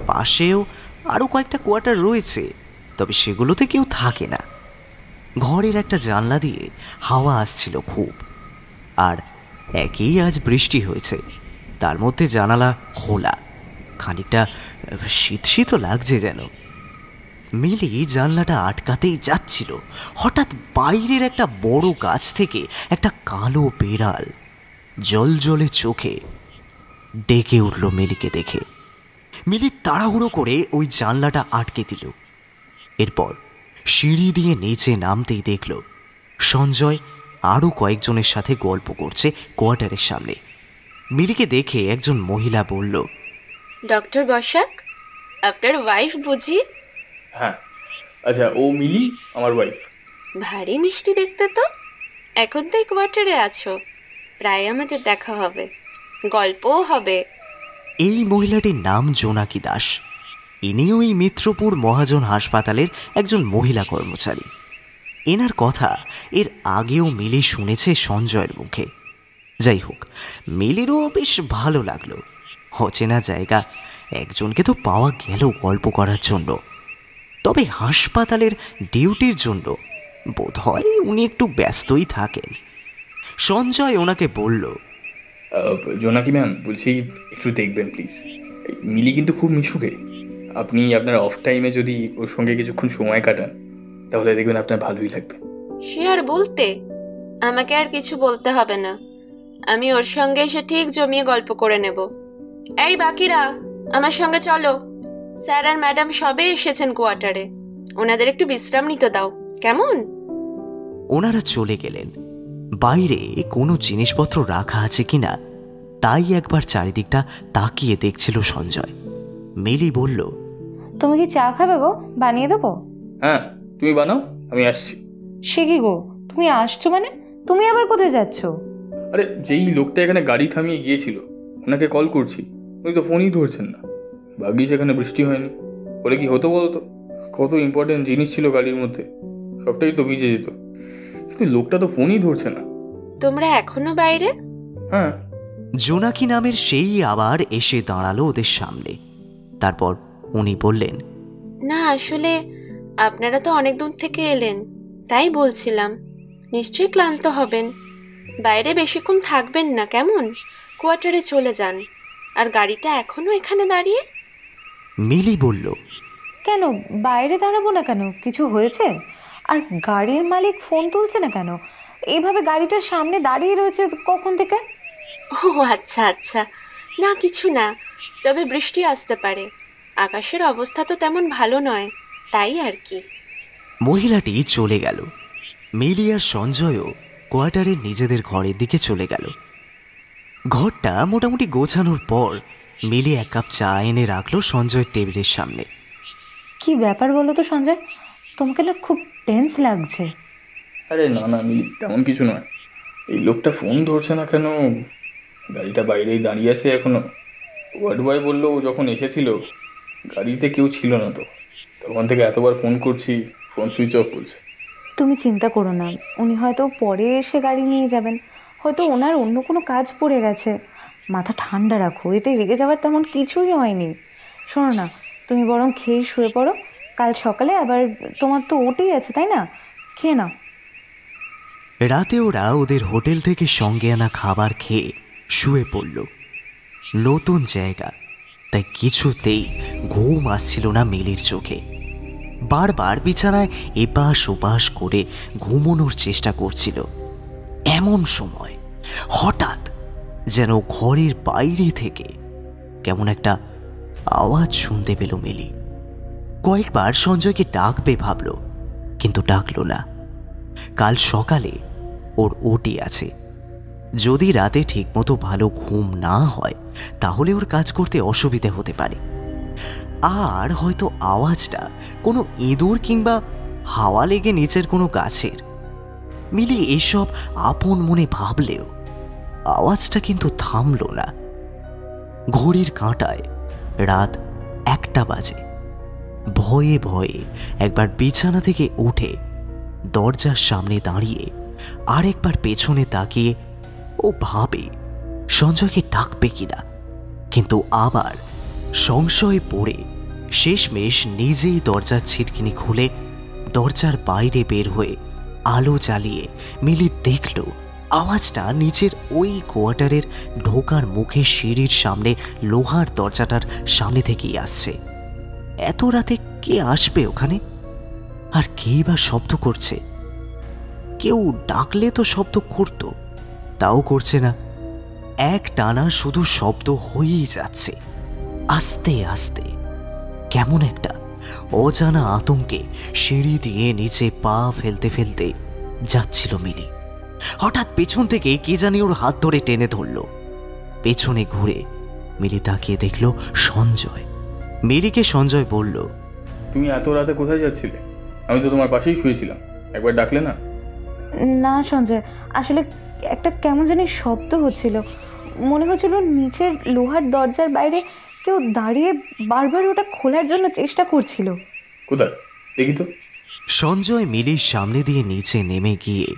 পাশেও আরও কয়েকটা কোয়ার্টার রয়েছে, তবে সেগুলোতে কেউ থাকে না। ঘরের একটা জানলা দিয়ে হাওয়া আসছিল খুব, আর একেই আজ বৃষ্টি হয়েছে, তার মধ্যে জানালা খোলা, খানিকটা শীত শীত লাগছে যেন। মিলি জানলাটা আটকাতেই যাচ্ছিল, হঠাৎ বাইরের একটা বড় গাছ থেকে একটা কালো বেড়াল জলজলে চোখে ডেকে উঠল মিলিকে দেখে। মিলি তাড়াহুড়ো করে ওই জানলাটা আটকে দিল। এরপর সিঁড়ি দিয়ে নিচে নামতেই দেখল সঞ্জয় আরও কয়েকজনের সাথে গল্প করছে কোয়ার্টারের সামনে। মিলিকে দেখে একজন মহিলা বলল, ডক্টর বসাক, আপনার ওয়াইফ বুঝি? হ্যাঁ, আচ্ছা ও মিলি আমার ওয়াইফ। ভারী মিষ্টি দেখতে তো। এখন তো এই কোয়ার্টারে আছো, প্রায় আমাদের দেখা হবে, গল্পও হবে। এই মহিলাটির নাম জোনাকি দাস। ইনিও এই মিত্রপুর মহাজন হাসপাতালের একজন মহিলা কর্মচারী। এনার কথা এর আগেও মিলি শুনেছে সঞ্জয়ের মুখে। যাই হোক, মিলিরও বেশ ভালো লাগলো। অচেনা জায়গা, একজনকে তো পাওয়া গেল গল্প করার জন্য। তবে হাসপাতালের ডিউটির জন্য বোধহয় উনি একটু ব্যস্তই থাকেন। সঞ্জয় ওনাকে বলল, জোনাকি ম্যাম, বলছি একটু দেখবেন প্লিজ, মিলি কিন্তু খুব মিশুকে। আপনি আপনার অফ টাইমে যদি ওর সঙ্গে কিছুক্ষণ সময় কাটান, তাহলে দেখবেন আপনার ভালোই লাগবে। সে আর বলতে, আমাকে আর কিছু বলতে হবে না, আমি ওর সঙ্গে এসে ঠিক জমিয়ে গল্প করে নেব। এই বাকিরা, আমার সঙ্গে চলো। স্যার আর ম্যাডাম সবে এসেছেন কোয়ার্টারে, ওনাদের একটু বিশ্রাম নিতে দাও, কেমন? ওনারা চলে গেলেন। বাইরে কোনো জিনিসপত্র রাখা আছে কিনা তাই একবার চারিদিকটা তাকিয়ে দেখছিল সঞ্জয়। মিলি বলল, তুমি কি চা খাবে গো? বানিয়ে দেবো? হ্যাঁ, তুমি বানাও, আমি আসছি। সে কি গো, তুমি আসছো মানে? তুমি আবার কোথায় যাচ্ছ? আরে, যেই লোকটা এখানে গাড়ি থামিয়ে গিয়েছিল ওনাকে কল করছি, উনি তো ফোনই ধরছেন না। ভাগ্যিস এখানে বৃষ্টি হয়নি, বলে কি হতো বলো তো? কত ইম্পর্টেন্ট জিনিস ছিল গাড়ির মধ্যে, সবটাই তো ভিজে যেত। কিন্তু লোকটা তো ফোনই ধরছে না। তোমরা এখনো বাইরে? হ্যাঁ। জোনাকি নামের সেই আবার এসে দাঁড়ালো ওদের সামনে। তারপর উনি বললেন, না আসলে আপনারা তো অনেক দূর থেকে এলেন, তাই বলছিলাম নিশ্চয়ই ক্লান্ত হবেন। বাইরে বেশিক্ষণ থাকবেন না কেমন, কোয়ার্টারে চলে যান। আর গাড়িটা এখনো এখানে দাঁড়িয়ে? মিলি বলল, কেন বাইরে দাঁড়াবো না কেন? কিছু হয়েছে? আর গাড়ির মালিক ফোন তুলছে না কেন? এইভাবে গাড়িটার সামনে দাঁড়িয়ে রয়েছে কখন থেকে? ও আচ্ছা আচ্ছা, না কিছু না, তবে বৃষ্টি আসতে পারে, আকাশের অবস্থা তো তেমন ভালো নয়, তাই আর কি। মহিলাটি চলে গেল। মিলি আর সঞ্জয়ও কোয়ার্টারের নিজেদের ঘরের দিকে চলে গেল। ঘরটা মোটামুটি গোছানোর পর মিলি এক কাপ চা এনে রাখলো সঞ্জয়ের টেবিলের সামনে। কি ব্যাপার বলো তো সঞ্জয়, তোমাকে না খুব টেন্স লাগছে। আরে না না মিলি, তেমন কিছু নয়। এই লোকটা ফোন ধরছে না কেন? গাড়িটা বাইরেই দাঁড়িয়ে আছে এখনো। ওয়ার্ড বয় বললো ও যখন এসেছিল গাড়িতে কেউ ছিল না, তো তখন থেকে এতবার ফোন করছি, ফোন সুইচ অফ করছে। তুমি চিন্তা করো না, উনি হয়তো পরে এসে গাড়ি নিয়ে যাবেন, হয়তো ওনার অন্য কোনো কাজ পড়ে গেছে। মাথা ঠান্ডা রাখো, এতে রেগে যাওয়ার তেমন কিছুই হয়নি। শোনো না, তুমি বরং খেয়ে শুয়ে পড়ো, কাল সকালে আবার তোমার তো ওটাই আছে তাই না, খেয়ে নাও। রাতে ওরা ওদের হোটেল থেকে সঙ্গে আনা খাবার খেয়ে শুয়ে পড়ল। নতুন জায়গা, তাই কিছুতেই ঘুম আসছিল না মিলির চোখে। বারবার বিছানায় এপাশ ওপাশ করে ঘুমানোর চেষ্টা করছিল। এমন সময় হঠাৎ যেন ঘরের বাইরে থেকে কেমন একটা আওয়াজ শুনতে পেল মিলি। কয়েকবার সঞ্জয়কে ডাকবে ভাবল, কিন্তু ডাকলো না। কাল সকালে ওর ওটি আছে, যদি রাতে ঠিকমতো ভালো ঘুম না হয় তাহলে ওর কাজ করতে অসুবিধে হতে পারে। আর হয়তো আওয়াজটা কোনো ইঁদুর কিংবা হাওয়া লেগে নিচের কোনো গাছের। মিলি এসব আপন মনে ভাবলেও আওয়াজটা কিন্তু থামল না। ঘড়ির কাঁটায় রাত 1টা বাজে। ভয়ে ভয়ে একবার বিছানা থেকে উঠে দরজার সামনে দাঁড়িয়ে আরেকবার পেছনে তাকিয়ে ও ভাবে সঞ্জয়কে ডাকবে কিনা, কিন্তু আবার সংশয়ে পড়ে শেষমেশ নিজেই দরজার ছিটকিনি খুলে দরজার বাইরে বের হয়ে আলো জ্বালিয়ে মিলি দেখল আওয়াজটা নিচের ওই কোয়ার্টারের ঢোকার মুখে সিঁড়ির সামনে লোহার দরজাটার সামনে থেকেই আসছে। এত রাতে কে আসবে ওখানে? আর কেই বা শব্দ করছে? কেউ ডাকলে তো শব্দ করত, তাও করছে না। এক টানা শুধু শব্দ হয়েই যাচ্ছে। আস্তে আস্তে কেমন একটা অজানা আতঙ্কে সিঁড়ি দিয়ে নিচে পা ফেলতে ফেলতে যাচ্ছিল মিলি। হঠাৎ পেছন থেকে কে জানি ওর হাত ধরে টেনে ধরল। পেছনে ঘুরে মিলি তাকিয়ে দেখল সঞ্জয়। মিলিকে সঞ্জয় বলল, তুমি এত রাতে কোথায় যাচ্ছিলে? আমি তো তোমার পাশেই শুয়েছিলাম, একবার ডাকলে না? না সঞ্জয়, আসলে একটা কেমন জানি শব্দ হচ্ছিল, মনে হচ্ছিল নিচের লোহার দরজার বাইরে কেউ দাঁড়িয়ে বারবার ওটা খোলার জন্য চেষ্টা করছিল। কোথায় দেখি তো। সঞ্জয় মিলির সামনে দিয়ে নিচে নেমে গিয়ে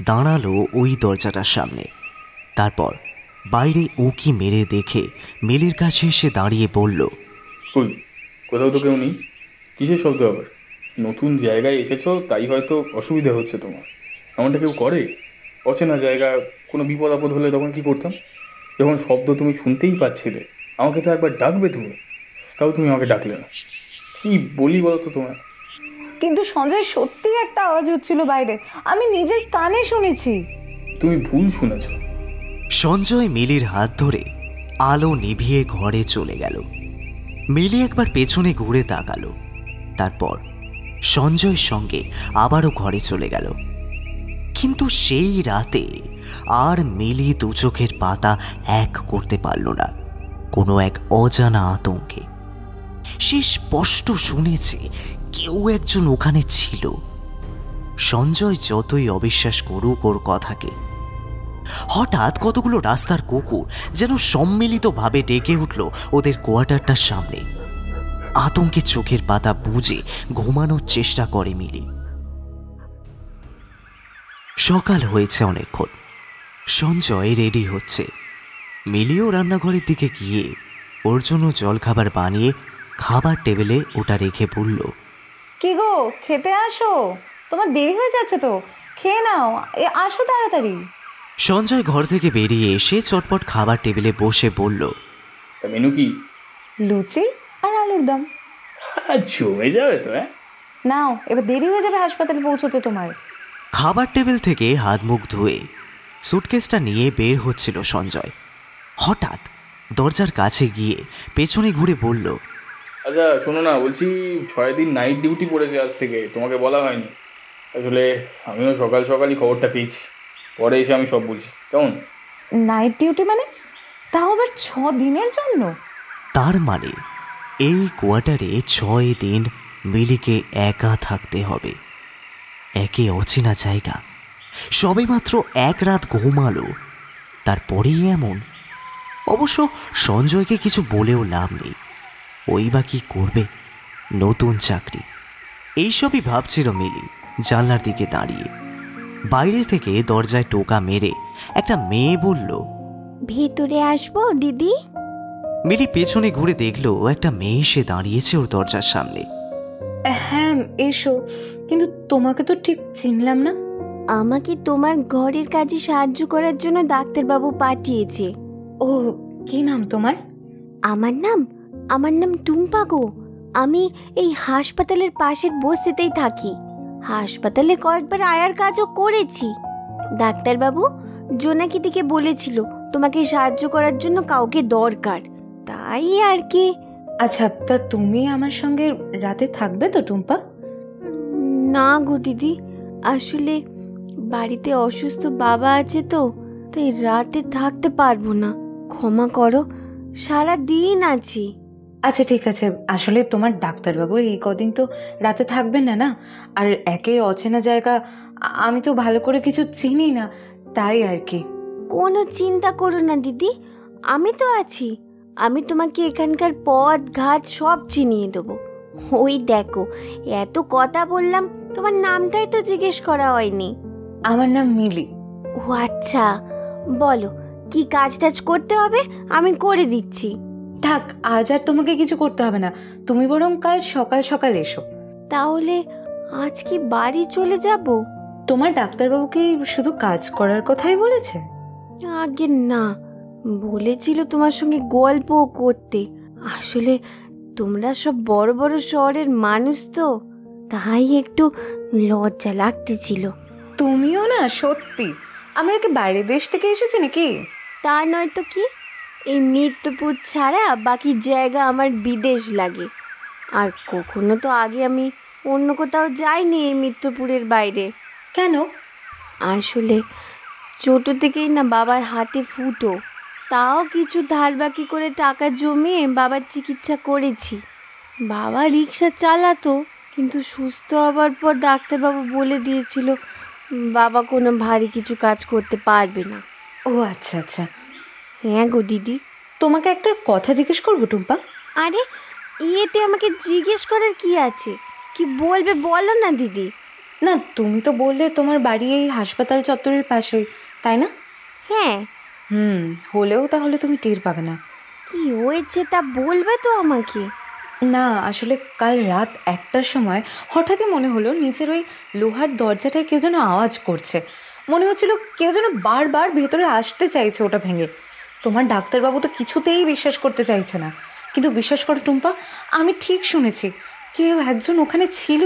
দাঁড়ালো ওই দরজাটার সামনে। তারপর বাইরে উঁকি মেরে দেখে মিলির কাছে এসে দাঁড়িয়ে বলল, কই, কোথাও তো কেউ নেই। কিসের শব্দ আবার? নতুন জায়গায় এসেছো তাই হয়তো অসুবিধা হচ্ছে তোমার। এমনটা কেউ করে? অচেনা জায়গা, কোনো বিপদ আপদ হলে তখন কি করতাম? যখন শব্দ তুমি শুনতেই পাচ্ছিলে, আমাকে তো একবার ডাকবে তুমি, তাও তুমি আমাকে ডাকলে না। কি বলি বলো তো তোমার? কিন্তু সঞ্জয়, সত্যি একটা আওয়াজ হচ্ছিল বাইরে, আমি নিজের কানে শুনেছি। তুমি ভুল শুনেছ। সঞ্জয় মিলির হাত ধরে আলো নিভিয়ে ঘরে চলে গেল। মিলি একবার পেছনে ঘুরে তাকালো, তারপর সঞ্জয়ের সঙ্গে আবারও ঘরে চলে গেল। কিন্তু সেই রাতে আর মিলি দু চোখের পাতা এক করতে পারল না কোনো এক অজানা আতঙ্কে। সে স্পষ্ট শুনেছে কেউ একজন ওখানে ছিল। সঞ্জয় যতই অবিশ্বাস করুক ওর কথাকে, হঠাৎ কতগুলো রাস্তার কুকুর যেন সম্মিলিতভাবে ডেকে উঠল ওদের কোয়ার্টারটার সামনে। আতঙ্কে চোখের পাতা বুজে ঘুমানোর চেষ্টা করে মিলি। সকাল হয়েছে অনেকক্ষণ। সঞ্জয় রেডি হচ্ছে। মিলিও রান্নাঘরের দিকে গিয়ে ওর জন্য জলখাবার বানিয়ে খাবার টেবিলে ওটা রেখে বলল, কি গো, খেতে আসো, তোমার দেরি হয়ে যাচ্ছে তো, খেয়ে নাও, আসো তাড়াতাড়ি। সঞ্জয় ঘর থেকে বেরিয়ে এসে চটপট খাবার টেবিলে বসে বলল, মেনু কি? লুচি আর আলুর দম। জমে যাবে তো। নাও, এবার দেরি হয়ে যাবে হাসপাতালে পৌঁছতে তোমার। খাবার টেবিল থেকে হাত মুখ ধুয়ে সুটকেসটা নিয়ে বের হচ্ছিল সঞ্জয়। হঠাৎ দরজার কাছে গিয়ে পেছনে ঘুরে বলল, আচ্ছা শোনো না, বলছি 6 দিন নাইট ডিউটি পড়েছে আজ থেকে, তোমাকে বলা হয়নি। আসলে আমিও সকাল সকালই খবরটা পেয়েছি, পরে এসে আমি সব বলছি, কেমন? নাইট ডিউটি মানে? তাও আবার 6 দিনের জন্য? তার মানে এই কোয়ার্টারে 6 দিন মিলিকে একা থাকতে হবে। একে অচেনা জায়গা, সবে মাত্র 1 রাত ঘুমালো, তারপরেই এমন। অবশ্য সঞ্জয়কে কিছু বলেও লাভ নেই, ওই বা কি করবে, নতুন চাকরি। এইসবই ভাবছিল মিলি জানলার দিকে দাঁড়িয়ে। বাইরে থেকে দরজায় টোকা মেরে একটা মেয়ে বলল, ভেতরে আসবো দিদি? মিলি পেছনে ঘুরে দেখলো একটা মেয়ে এসে দাঁড়িয়েছে ওর দরজার সামনে। হ্যাঁ এসো, কিন্তু তোমাকে তো ঠিক চিনলাম না। আমাকে তোমার ঘরের কাজে সাহায্য করার জন্য ডাক্তারবাবু পাঠিয়েছে। ও, কি নাম তোমার? আমার নাম টুম্পা গো। আমি এই হাসপাতালের পাশের বস্তিতেই থাকি। হাসপাতালে কয়েকবার আয়ার কাজও করেছি। ডাক্তারবাবু জোনাকি দিকে বলেছিল তোমাকে সাহায্য করার জন্য কাউকে দরকার, তাই আর কি। আচ্ছা, তা তুমি আমার সঙ্গে রাতে থাকবে তো টুম্পা? না গো দিদি, আসলে বাড়িতে অসুস্থ বাবা আছে তো, তাই রাতে থাকতে পারবো না, ক্ষমা করো, সারা দিন আছি। আচ্ছা ঠিক আছে, আসলে তোমার ডাক্তারবাবু এই কদিন তো রাতে থাকবেন না, আর একে অচেনা জায়গা, আমি তো ভালো করে কিছু চিনি না, তাই আর কি। কোনো চিন্তা করো না দিদি, আমি তো আছি। আমি তোমাকে এখানকার পথ ঘাট সব চিনিয়ে দেবো। ওই দেখো, এত কথা বললাম, তোমার নামটাই তো জিজ্ঞেস করা হয়নি। আমার নাম মিলি। ও আচ্ছা, বলো কি কাজ টাজ করতে হবে, আমি করে দিচ্ছি। থাক, আজ আর তোমাকে কিছু করতে হবে না, তুমি বরং কাল সকাল সকাল এসো। তাহলে আজ কি বাড়ি চলে যাব? তোমার ডাক্তারবাবু কি শুধু কাজ করার কথাই বলেছে? আগে না, বলেছিল তোমার সঙ্গে গল্প করতে। আসলে তোমরা সব বড় বড় শহরের মানুষ তো, তাই একটু লজ্জা লাগতেছিল। তুমিও না সত্যি, আমরা কি বাইরের দেশ থেকে এসেছি নাকি? তা নয় তো কি, এই মৃত্যুপুর ছাড়া বাকি জায়গা আমার বিদেশ লাগে। আর কখনো তো আগে আমি অন্য কোথাও যাইনি এই মৃত্যুপুরের বাইরে। কেন? আসলে ছোট থেকেই না বাবার হাতে ফুটো, তাও কিছু ধার বাকি করে টাকা জমিয়ে বাবার চিকিৎসা করেছি। বাবা রিক্সা চালাতো, কিন্তু সুস্থ হবার পর ডাক্তারবাবু বলে দিয়েছিল বাবা কোনো ভারী কিছু কাজ করতে পারবে না। ও আচ্ছা আচ্ছা। হ্যাঁ গো দিদি, তোমাকে একটা কথা জিজ্ঞেস করবো টুম্পা? আরে এতে আমাকে জিজ্ঞেস করার কি আছে, কি বলবে বলো না দিদি। না, তুমি তো বললে তোমার বাড়ি এই হাসপাতাল চত্বরের পাশেই, তাই না? হ্যাঁ। হলেও তাহলে তুমি টের পাবে না। কি হয়েছে তা বলবে তো আমাকে। না, আসলে কাল রাত 1টার সময় হঠাৎই মনে হলো নিচের ওই লোহার দরজাটায় কেউ যেন আওয়াজ করছে। মনে হচ্ছিল কেউ যেন বারবার ভেতরে আসতে চাইছে ওটা ভেঙে। তোমার ডাক্তারবাবু তো কিছুতেই বিশ্বাস করতে চাইছে না, কিন্তু বিশ্বাস করো টুম্পা, আমি ঠিক শুনেছি, কেউ একজন ওখানে ছিল।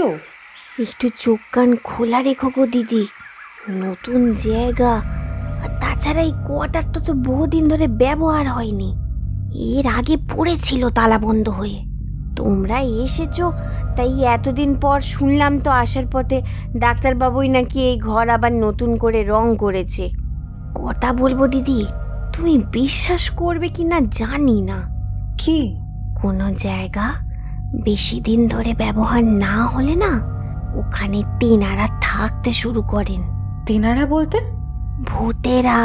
একটু চোখ কান খোলা রেখো গো দিদি, নতুন জায়গা, আর তাছাড়া এই কোয়ার্টারটা তো বহুদিন ধরে ব্যবহার হয়নি, এর আগে পড়েছিল তালা বন্ধ হয়ে। তোমরা এসেছো তাই এতদিন পর শুনলাম তো আসার পথে ডাক্তারবাবুই নাকি এই ঘর আবার নতুন করে রং করেছে। কথা বলবো দিদি, তুমি বিশ্বাস করবে কি না জানি না। কি? কোনো জায়গা বেশি দিন ধরে ব্যবহার না হলে না, ওখানে তেনারা থাকতে শুরু করেন। তেনারা বলতে? ভূতেরা।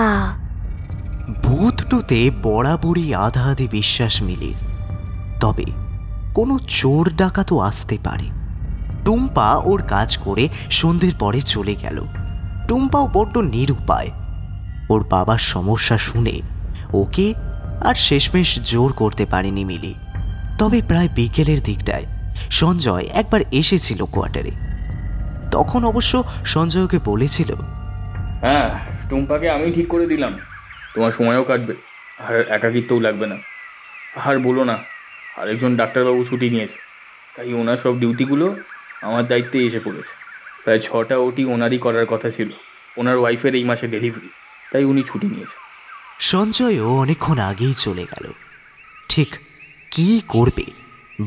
ভূতটুতে বরাবরই আধা আধি বিশ্বাস মিলির, তবে কোনো চোর ডাকাতও আসতে পারে। টুম্পা ওর কাজ করে সন্ধ্যের পরে চলে গেল। টুম্পাও বড্ড নিরুপায়। ওর বাবার সমস্যা শুনে ওকে আর শেষমেশ জোর করতে পারেনি মিলি। তবে প্রায় বিকেলের দিকটায় সঞ্জয় একবার এসেছিল কোয়ার্টারে। তখন অবশ্য সঞ্জয়কে বলেছিল, হ্যাঁ, টুম্পাকে আমি ঠিক করে দিলাম, তোমার সময়ও কাটবে আর একাকিত্বও লাগবে না। আর বলো না, আরেকজন ডাক্তারবাবু ছুটি নিয়েছে, তাই ওনার সব ডিউটিগুলো আমার দায়িত্বে এসে পড়েছে। প্রায় 6টা ওটি ওনারই করার কথা ছিল। ওনার ওয়াইফের এই মাসে ডেলিভারি, তাই উনি ছুটি নিয়েছে। সঞ্জয়ও অনেকক্ষণ আগেই চলে গেল। ঠিক কি করবে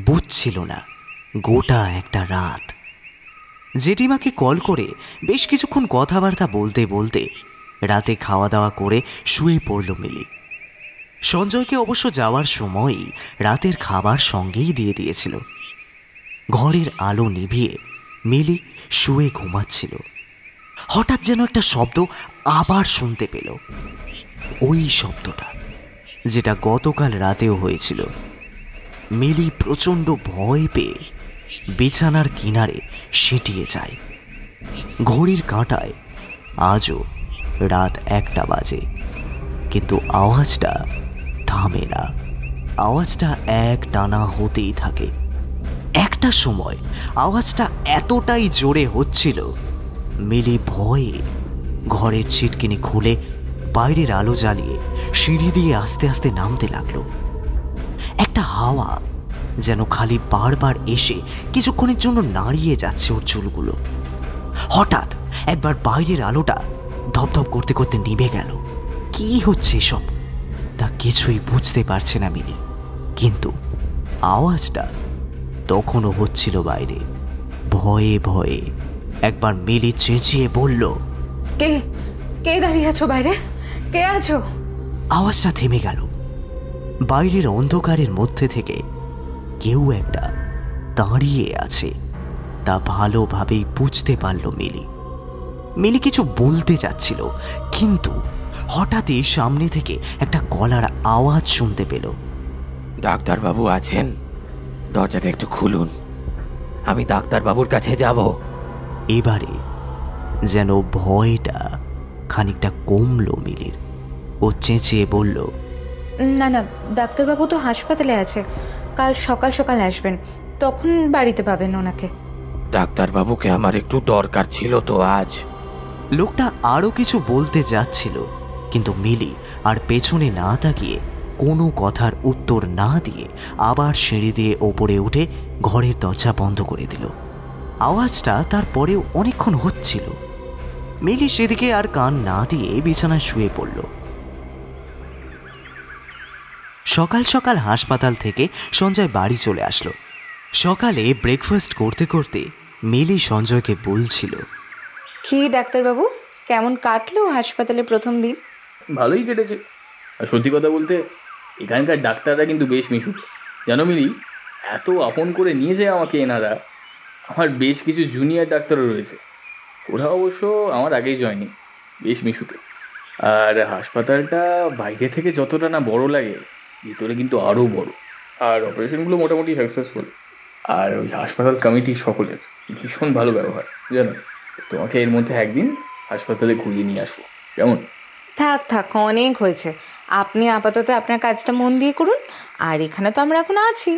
বুঝছিল না গোটা একটা রাত। জেঠিমাকে কল করে বেশ কিছুক্ষণ কথাবার্তা বলতে বলতে রাতে খাওয়া দাওয়া করে শুয়ে পড়ল মিলি। সঞ্জয়কে অবশ্য যাওয়ার সময়ই রাতের খাবার সঙ্গেই দিয়ে দিয়েছিল। ঘরের আলো নিভিয়ে মিলি শুয়ে ঘুমাচ্ছিল। হঠাৎ যেন একটা শব্দ আবার শুনতে পেল, ওই শব্দটা যেটা গতকাল রাতেও হয়েছিল। মিলি প্রচণ্ড ভয় পেয়ে বিছানার কিনারে সিঁটিয়ে যায়। ঘড়ির কাঁটায় আজও রাত 1টা বাজে, কিন্তু আওয়াজটা থামে না। আওয়াজটা এক টানা হতেই থাকে। একটা সময় আওয়াজটা এতটাই জোরে হচ্ছিল, মিলি ভয়ে ঘরের ছিটকিনি খুলে বাইরের আলো জ্বালিয়ে সিঁড়ি দিয়ে আস্তে আস্তে নামতে লাগলো। একটা হাওয়া যেন খালি বারবার এসে কিছুক্ষণের জন্য নাড়িয়ে যাচ্ছে ওর চুলগুলো। হঠাৎ একবার বাইরের আলোটা ধপধপ করতে করতে নিভে গেল। কি হচ্ছে এসব তা কিছুই বুঝতে পারছে না মিলি, কিন্তু আওয়াজটা তখনও হচ্ছিল বাইরে। ভয়ে ভয়ে একবার মিলি চেঁচিয়ে বলল, কে কে দাঁড়িয়ে আছো বাইরে? কে আছো? আওয়াজটা থেমে গেল। বাইরের অন্ধকারের মধ্যে থেকে কেউ একটা দাঁড়িয়ে আছে, তা ভালোভাবেই বুঝতে পারল মিলি। মিলি কিছু বলতে যাচ্ছিল, কিন্তু হঠাৎই সামনে থেকে একটা গলার আওয়াজ শুনতে পেল। ডাক্তারবাবু আছেন? দরজাটা একটু খুলুন, আমি ডাক্তারবাবুর কাছে যাব। এবারে যেন ভয়টা খানিকটা কমলো মিলির। ও চেঁচিয়ে বলল, না না, ডাক্তারবাবু তো হাসপাতালে আছে, কাল সকাল সকাল আসবেন, তখন বাড়িতে পাবেন ওনাকে। ডাক্তারবাবুকে আমার একটু দরকার ছিল তো আজ। লোকটা আরও কিছু বলতে যাচ্ছিল, কিন্তু মিলি আর পেছনে না তাকিয়ে কোনো কথার উত্তর না দিয়ে আবার সিঁড়ি দিয়ে ওপরে উঠে ঘরের দরজা বন্ধ করে দিল। আওয়াজটা তারপরেও অনেকক্ষণ হচ্ছিল। মিলি সেদিকে আর কান না দিয়ে বিছানায় শুয়ে পড়ল। সকাল সকাল হাসপাতাল থেকে সঞ্জয় বাড়ি চলে আসলো। সকালে ব্রেকফাস্ট করতে করতে মিলি সঞ্জয়কে বলছিল, কি ডাক্তারবাবু, কেমন কাটলো হাসপাতালে প্রথম দিন? ভালোই কেটেছে। আর সত্যি কথা বলতে এখানকার ডাক্তাররা কিন্তু বেশ মিশুক, জানো মিলি, এত আপন করে নিয়েছে আমাকে এনারা। আমার বেশ কিছু জুনিয়র ডাক্তারও রয়েছে, ওরা অবশ্য আমার আগেই জয়নি, বেশ মিশুকে। আর হাসপাতালটা বাইরে থেকে যতটা না বড় লাগে, ভিতরে কিন্তু আরও বড়। আর অপারেশনগুলো মোটামুটি সাকসেসফুল। আর ওই হাসপাতাল কমিটির সকলের ভীষণ ভালো ব্যবহার, জানো। তোমাকে এর মধ্যে একদিন হাসপাতালে ঘুরিয়ে নিয়ে আসবো, কেমন? থাক থাক, অনেক হয়েছে। আপনি আপাতত আপনার কাজটা মন দিয়ে করুন, আর এখানে তো আমরা এখন আছি,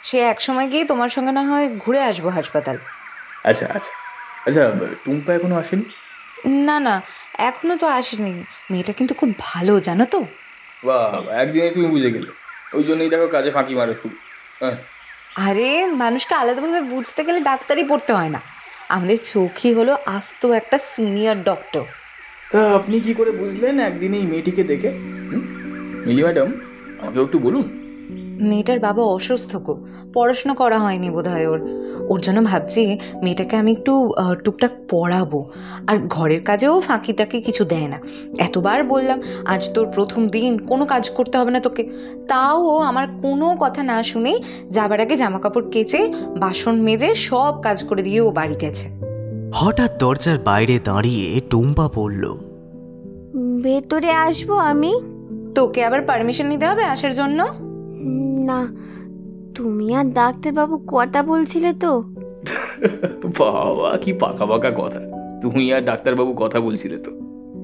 সে এক সময় গিয়ে তোমার সঙ্গে না হয় ঘুরে আসবো হাসপাতাল। আচ্ছা আচ্ছা আচ্ছা, টুম্পা এখনো আসেনি? না না, এখনো তো আসেনি। মেয়েটা কিন্তু খুব ভালো, জানো তো। বাহ, একদিনে তুমি বুঝে গেলে, ওই জন্যই দেখো কাজে ফাঁকি মারে শুরু। হ্যাঁ, আরে মানুষকে আলাদাভাবে বুঝতে গেলে ডাক্তারই পড়তে হয় না, আমাদের চোখই হলো আস্ত একটা সিনিয়র ডক্টর। তা আপনি কি করে বুঝলেন একদিন এই মেয়েটিকে দেখে? মিলি ম্যাডাম, আমাকে একটু বলুন। মেয়েটার বাবা অসুস্থ, পড়াশোনা করা হয়নি বোধহয় ওর জন্য ভাবছি মেয়েটাকে আমি একটু টুকটাক পড়াবো। আর ঘরের কাজেও ফাঁকি টাকি কিছু দেয় না। এতবার বললাম আজ তোর প্রথম দিন, কোনো কাজ করতে হবে না তোকে, তাও ও আমার কোনো কথা না শুনেই যাবার আগে জামা কাপড় কেচে বাসন মেজে সব কাজ করে দিয়ে ও বাড়ি গেছে। হঠাৎ দরজার বাইরে দাঁড়িয়ে টুম্পা বলল, ভেতরে আসবো আমি? তোকে আবার পারমিশন নিতে হবে আসার জন্য? না, তুমি আর ডাক্তারবাবু কথা বলছিলে তো। বাবা, কি পাকা পাকা কথা। তুমি আর ডাক্তারবাবু কথা বলছিলে তো।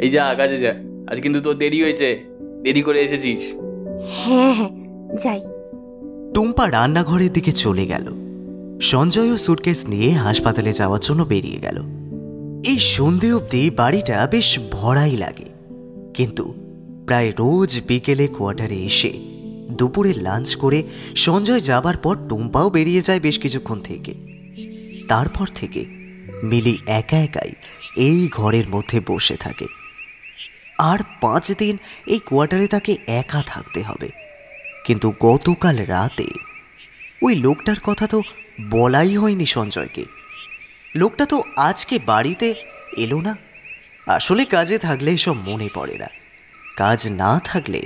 এই যা, কাজে যা, আজ কিন্তু তোর দেরি হয়েছে, দেরি করে এসেছিস। হ্যাঁ হ্যাঁ, যাই। টুম্পা রান্নাঘরের দিকে চলে গেল। সঞ্জয়ও সুটকেস নিয়ে হাসপাতালে যাওয়ার জন্য বেরিয়ে গেল। এই সন্ধে অবধি বাড়িটা বেশ ভরাই লাগে, কিন্তু প্রায় রোজ বিকেলে কোয়ার্টারে এসে দুপুরে লাঞ্চ করে সঞ্জয় যাবার পর টুম্পাও বেরিয়ে যায় বেশ কিছুক্ষণ থেকে। তারপর থেকে মিলি একা একাই এই ঘরের মধ্যে বসে থাকে। আর 5 দিন এই কোয়ার্টারে তাকে একা থাকতে হবে। কিন্তু গতকাল রাতে ওই লোকটার কথা তো বলাই হয়নি সঞ্জয়কে। লোকটা তো আজকে বাড়িতে এলো না। আসলে কাজে থাকলে এসব মনে পড়ে না, কাজ না থাকলে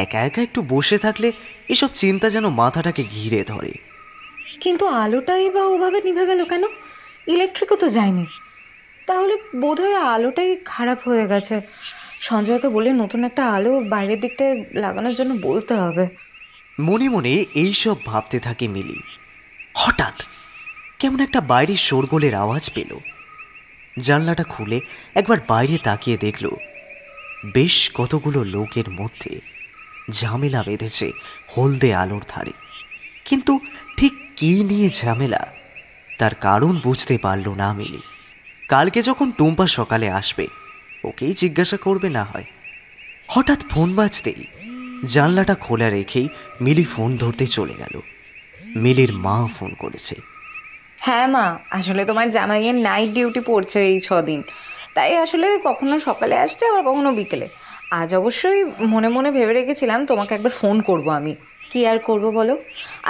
একা একা একটু বসে থাকলে এসব চিন্তা যেন মাথাটাকে ঘিরে ধরে। কিন্তু আলোটাই বা ওভাবে নিভে গেল কেন? ইলেকট্রিকও তো যায়নি। তাহলে বোধহয় আলোটাই খারাপ হয়ে গেছে। সঞ্জয়কে বলে নতুন একটা আলো বাইরের দিকটায় লাগানোর জন্য বলতে হবে। মনে মনে এইসব ভাবতে থাকে মিলি। হঠাৎ কেমন একটা বাইরের শোরগোলের আওয়াজ পেল। জানলাটা খুলে একবার বাইরে তাকিয়ে দেখল বেশ কতগুলো লোকের মধ্যে ঝামেলা বেঁধেছে হলদে আলোর ধারে। কিন্তু ঠিক কী নিয়ে ঝামেলা তার কারণ বুঝতে পারল না মিলি। কালকে যখন টুম্পা সকালে আসবে ওকেই জিজ্ঞাসা করবে না হয়। হঠাৎ ফোন বাজতেই জানলাটা খোলা রেখেই মিলি ফোন ধরতে চলে গেল। মিলির মা ফোন করেছে। হ্যাঁ মা, আসলে তোমার জামাইয়ের নাইট ডিউটি পড়ছে এই 6 দিন, তাই আসলে কখনো সকালে আসছে আবার কখনো বিকেলে। আজ অবশ্যই মনে মনে ভেবে রেখেছিলাম তোমাকে একবার ফোন করব আমি। কি আর করব বলো?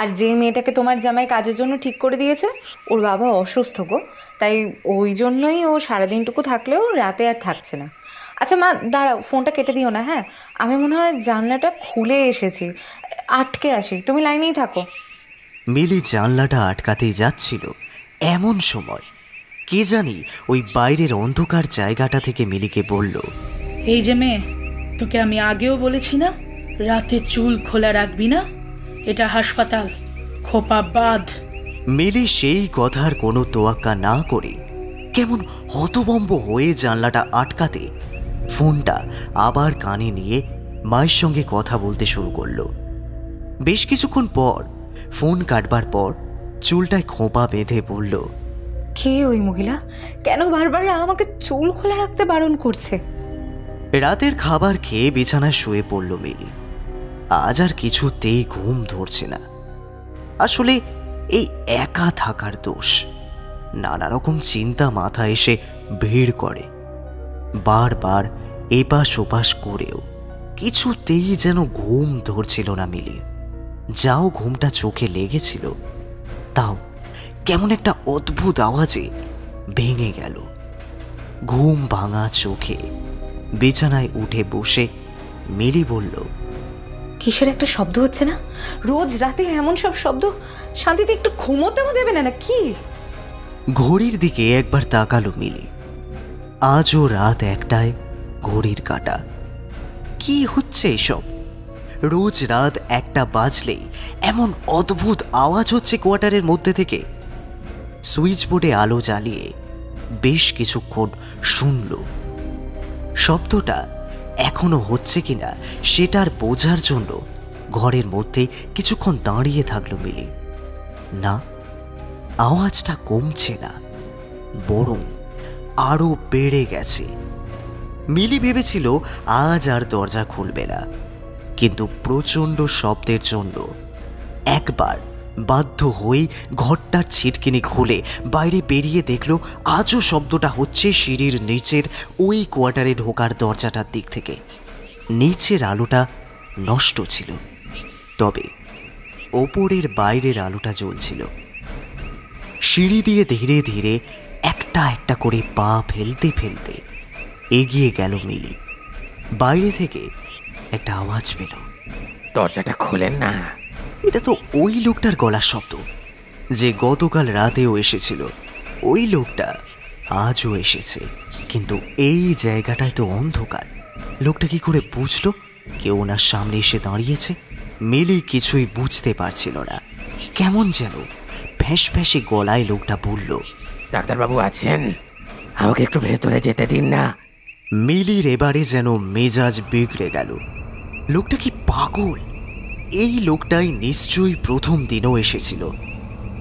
আর যে মেয়েটাকে তোমার জামাই কাজের জন্য ঠিক করে দিয়েছে ওর বাবা অসুস্থ গো, তাই ওই জন্যই ও সারাদিনটুকু থাকলেও রাতে আর থাকছে না। আচ্ছা মা দাঁড়াও, ফোনটা কেটে দিও না। হ্যাঁ, আমি মনে হয় জানলাটা খুলে এসেছি, আটকে আসি, তুমি লাইনেই থাকো। মিলি জানলাটা আটকাতেই যাচ্ছিল, এমন সময় কে জানি ওই বাইরের অন্ধকার জায়গাটা থেকে মিলিকে বলল, এই যে মেয়ে, তোকে আমি আগেও বলেছি না রাতে চুল খোলা রাখবি না, এটা হাসপাতাল, খোপা বাঁধ। মিলি সেই কথার কোনো তোয়াক্কা না করে কেমন হতভম্ব হয়ে জানলাটা আটকাতে ফোনটা আবার কানে নিয়ে মায়ের সঙ্গে কথা বলতে শুরু করলো। বেশ কিছুক্ষণ পর ফোন কাটবার পর চুলটায় খোঁপা বেঁধে বলল, কে ওই মহিলা? কেন বারবার আমাকে চুল খোলা রাখতে বারণ করছে? রাতের খাবার খেয়ে বিছানায় শুয়ে পড়ল মিলি। আজ আর কিছুতেই ঘুম ধরছে না। আসলে এই একা থাকার দোষ। নানা রকম চিন্তা মাথায় এসে ভিড় করে। বারবার এপাশ ওপাশ করেও কিছুতেই যেন ঘুম ধরছিল না মিলি। যাও ঘুমটা চোখে লেগেছিল তাও কেমন একটা অদ্ভুত আওয়াজে ভেঙে গেল। ঘুম ভাঙা চোখে বিছানায় উঠে বসে মিলি বলল, কিসের একটা শব্দ হচ্ছে না? রোজ রাতে এমন সব শব্দ, শান্তিতে একটু ঘুমোতেও দেবে না কি? ঘড়ির দিকে একবার তাকালো মিলি। আজও রাত 1টায় ঘড়ির কাঁটা। কি হচ্ছে এসব? রোজ রাত 1টা বাজলেই এমন অদ্ভুত আওয়াজ হচ্ছে কোয়ার্টারের মধ্যে থেকে। সুইচ বোর্ডে আলো জ্বালিয়ে বেশ কিছুক্ষণ শুনল। শব্দটা এখনো হচ্ছে কিনা সেটার বোঝার জন্য ঘরের মধ্যেই কিছুক্ষণ দাঁড়িয়ে থাকলো মিলি। না, আওয়াজটা কমছে না, বরং আরো বেড়ে গেছে। মিলি ভেবেছিল আজ আর দরজা খুলবে না, কিন্তু প্রচণ্ড শব্দের জন্য একবার বাধ্য হয়েই ঘরটার ছিটকিনি খুলে বাইরে বেরিয়ে দেখল আজও শব্দটা হচ্ছে সিঁড়ির নিচের ওই কোয়ার্টারে ঢোকার দরজাটার দিক থেকে। নিচের আলোটা নষ্ট ছিল, তবে ওপরের বাইরের আলোটা জ্বলছিল। সিঁড়ি দিয়ে ধীরে ধীরে একটা একটা করে পা ফেলতে ফেলতে এগিয়ে গেল মিলি। বাইরে থেকে একটা আওয়াজ পেল, দরজাটা খোলেন না। এটা তো ওই লোকটার গলার শব্দ যে গতকাল রাতেও এসেছিল। ওই লোকটা আজও এসেছে, কিন্তু এই জায়গাটায় তো অন্ধকার। লোকটা কি করে বুঝলো কেউ ওনার সামনে এসে দাঁড়িয়েছে? মিলি কিছুই বুঝতে পারছিল না। কেমন যেন ফ্যাঁস ফ্যাঁসে গলায় লোকটা বলল, ডাক্তারবাবু আছেন? আমাকে একটু ভেতরে যেতে দিন না। মিলির এবারে যেন মেজাজ বিগড়ে গেল। লোকটা কি পাগল? এই লোকটাই নিশ্চয়ই প্রথম দিনও এসেছিল।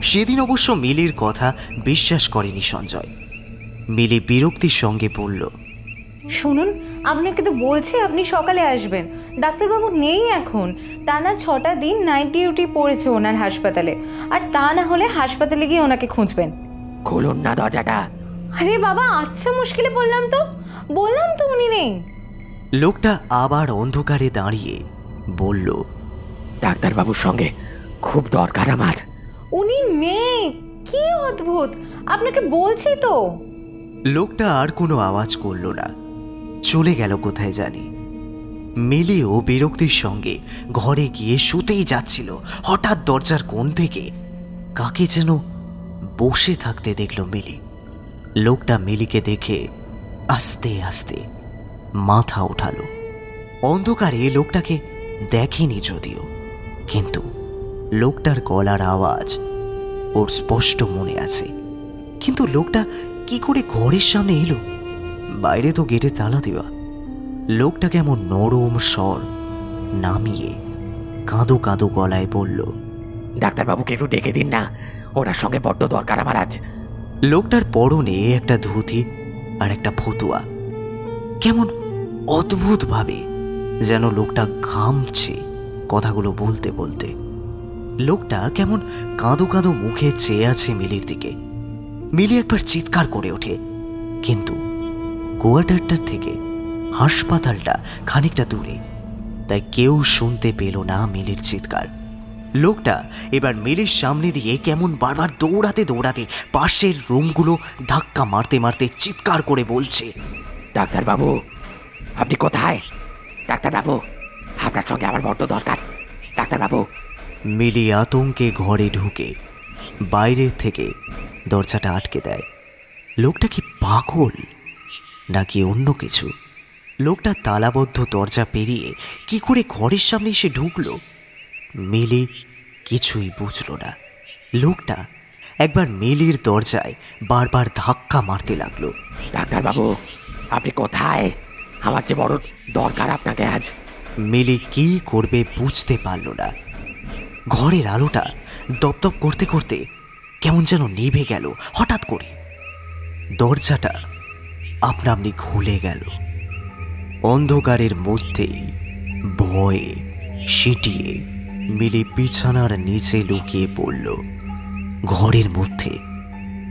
সেদিন অবশ্য মিলির কথা বিশ্বাস করেনি সঞ্জয়। মিলি বিরক্তির সঙ্গে বলল, শুনুন, আপনাকে তো বলছি আপনি সকালে আসবেন। ডাক্তারবাবু নেই এখন, টানা 6টা দিন নাইট ডিউটি পড়েছে ওনার হাসপাতালে, আর তা না হলে হাসপাতালে গিয়ে ওনাকে খুঁজবেন। খুলুন না দরজাটা। আরে বাবা, আচ্ছা মুশকিলে বললাম তো উনি নেই। লোকটা আবার অন্ধকারে দাঁড়িয়ে বলল, ডাক্তারবাবুর সঙ্গে খুব দরকার আমার। উনি নেই, কি অদ্ভুত, আপনাকে বলছি তো। লোকটা আর কোনো আওয়াজ করল না, চলে গেল কোথায় জানি। মিলিও বিরক্তির সঙ্গে ঘরে গিয়ে শুতেই যাচ্ছিল, হঠাৎ দরজার কোণ থেকে কাকে যেন বসে থাকতে দেখল মিলি। লোকটা মিলিকে দেখে আস্তে আস্তে মাথা ওঠালো। অন্ধকারে লোকটাকে দেখেনি যদিও, কিন্তু লোকটার গলার আওয়াজ ওর স্পষ্ট মনে আছে। কিন্তু লোকটা কি করে ঘরের সামনে এলো? বাইরে তো গেটে তালা দেওয়া। লোকটা কেমন নরম স্বর নামিয়ে কাঁদো কাঁদো গলায় বলল, ডাক্তারবাবুকে একটু ডেকে দিন না, ওনার সঙ্গে বড্ড দরকার আমার আজ। লোকটার পরনে একটা ধুতি আর একটা ফতুয়া। কেমন অদ্ভুতভাবে যেন লোকটা ঘামছে কথাগুলো বলতে বলতে। লোকটা কেমন কাঁদো কাঁদো মুখে চেয়ে আছে মিলির দিকে। মিলি একবার চিৎকার করে ওঠে, কিন্তু কোয়ার্টারটার থেকে হাসপাতালটা খানিকটা দূরে, তাই কেউ শুনতে পেল না মিলির চিৎকার। লোকটা এবার মিলির সামনে দিয়ে কেমন বারবার দৌড়াতে দৌড়াতে পাশের রুমগুলো ধাক্কা মারতে মারতে চিৎকার করে বলছে, ডাক্তারবাবু আপনি কোথায়? ডাক্তারবাবু, আপনার সঙ্গে আমার বড্ড দরকার। ডাক্তারবাবু। মিলি আতঙ্কে ঘরে ঢুকে বাইরের থেকে দরজাটা আটকে দেয়। লোকটা কি পাগল নাকি অন্য কিছু? লোকটা তালাবদ্ধ দরজা পেরিয়ে কি করে ঘরের সামনে এসে ঢুকলো? মিলি কিছুই বুঝল না। লোকটা একবার মিলির দরজায় বারবার ধাক্কা মারতে লাগলো। ডাক্তারবাবু আপনি কোথায়? আমার যে বড় দরকার আপনাকে আজ। মিলি কি করবে বুঝতে পারল না। ঘরের আলোটা দপদপ করতে করতে কেমন যেন নিভে গেল হঠাৎ করে। দরজাটা আপনা আপনি খুলে গেল। অন্ধকারের মধ্যেই ভয়ে সিটিয়ে মিলি বিছানার নিচে লুকিয়ে পড়ল। ঘরের মধ্যে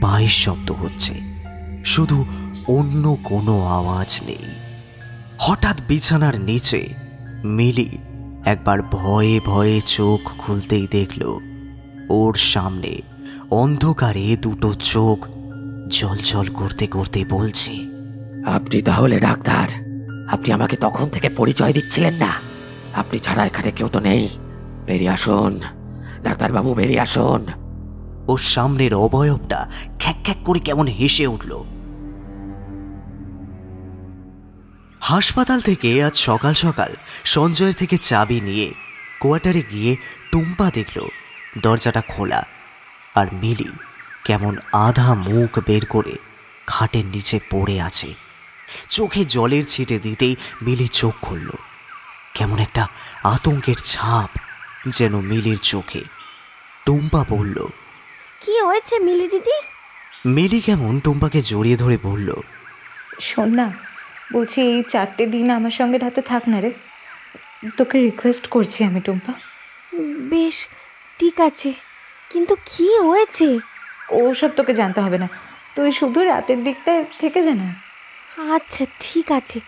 পায়ের শব্দ হচ্ছে, শুধু অন্য কোনো আওয়াজ নেই। হঠাৎ বিছানার নিচে মিলি একবার ভয়ে ভয়ে চোখ খুলতেই দেখল ওর সামনে অন্ধকারে দুটো চোখ জলজল করতে করতে বলছে, আপনি তাহলে ডাক্তার? আপনি আমাকে তখন থেকে পরিচয় দিচ্ছিলেন না। আপনি ছাড়া এখানে কেউ তো নেই। বেরিয়ে আসুন ডাক্তারবাবু, বেরিয়ে আসুন। ওর সামনের অবয়বটা খ্যাক খ্যাক করে কেমন হেসে উঠল। হাসপাতাল থেকে আজ সকাল সকাল সঞ্জয়ের থেকে চাবি নিয়ে কোয়ার্টারে গিয়ে টুম্পা দেখল দরজাটা খোলা, আর মিলি কেমন আধা মুখ বের করে খাটের নিচে পড়ে আছে। চোখে জলের ছিটে দিতেই মিলি চোখ খুলল। কেমন একটা আতঙ্কের ছাপ যেন মিলির চোখে। টুম্পা বলল, কি হয়েছে মিলি দিদি? মিলি কেমন টুম্পাকে জড়িয়ে ধরে বলল, শোন না, বলছি এই 4টে দিন আমার সঙ্গে রাতে থাক না রে, তোকে রিকোয়েস্ট করছি আমি টুম্পা। বেশ ঠিক আছে, কিন্তু কি হয়েছে? ওসব তোকে জানতে হবে না, তুই শুধু রাতের দিকটায় থেকে জানা। আচ্ছা ঠিক আছে,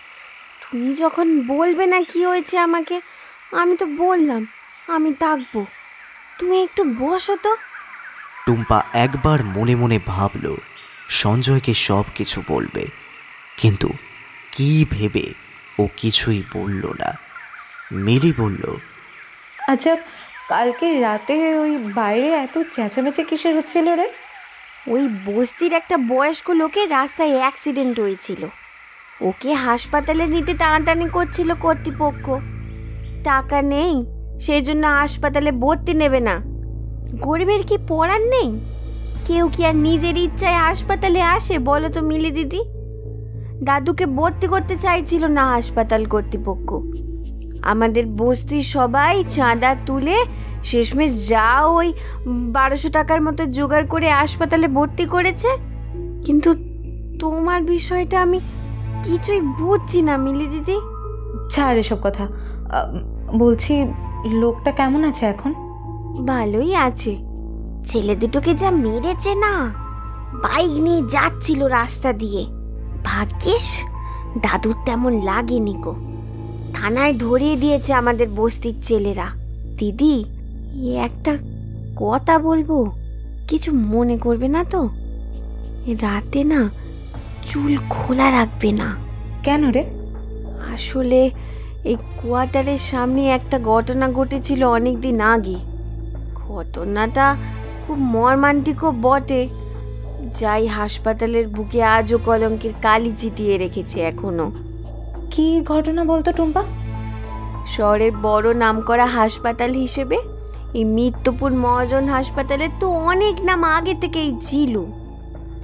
তুমি যখন বলবে না কি হয়েছে আমাকে, আমি তো বললাম আমি ডাকবো। তুমি একটু বসো তো। টুম্পা একবার মনে মনে ভাবল সঞ্জয়কে সব কিছু বলবে, কিন্তু কি ভেবে ও কিছুই বলল না। মিলি বলল, আচ্ছা কালকে রাতে ওই বাইরে এত চেঁচামেচি কিসের হচ্ছিল রে? ওই বস্তির একটা বয়স্ক লোকের রাস্তায় অ্যাক্সিডেন্ট হয়েছিল, ওকে হাসপাতালে নিতে টানাটানি করছিল কর্তৃপক্ষ। টাকা নেই, সেই জন্য হাসপাতালে ভর্তি নেবে না। গরিবের কি পড়ার নেই? কেউ কি আর নিজের ইচ্ছায় হাসপাতালে আসে বলো তো মিলি দিদি? দাদুকে ভর্তি করতে চাইছিল না হাসপাতাল কর্তৃপক্ষ, আমাদের বস্তির সবাই চাঁদা তুলে শেষমেশ যা ওই 1200 টাকার মতো জোগাড় করে হাসপাতালে ভর্তি করেছে। কিন্তু তোমার বিষয়টা আমি কিছুই বুঝছি না মিলি দিদি। ছাড় এসব কথা। বলছি, লোকটা কেমন আছে এখন? ভালোই আছে। ছেলে দুটোকে যা মেরেছে না, বাইক নিয়ে যাচ্ছিল রাস্তা দিয়ে। ভাগ্যিস দাদুর তেমন লাগেনি গো। থানায় ধরিয়ে দিয়েছে আমাদের বস্তির ছেলেরা। দিদি, একটা কথা বলবো, কিছু মনে করবে না তো? রাতে না চুল খোলা রাখবে না। কেন রে? আসলে এই কোয়ার্টারের সামনে একটা ঘটনা ঘটেছিল অনেক দিন আগে। ঘটনাটা খুব মর্মান্তিকও বটে, যাই হাসপাতালের বুকে আজও কলঙ্কের কালি চিটিয়ে রেখেছে এখনো। কি ঘটনা বলতো টুম্পা? শহরের বড় নামকরা হাসপাতাল হিসেবে এই মিত্রপুর মহাজন হাসপাতালের তো অনেক নাম আগে থেকেই ছিল,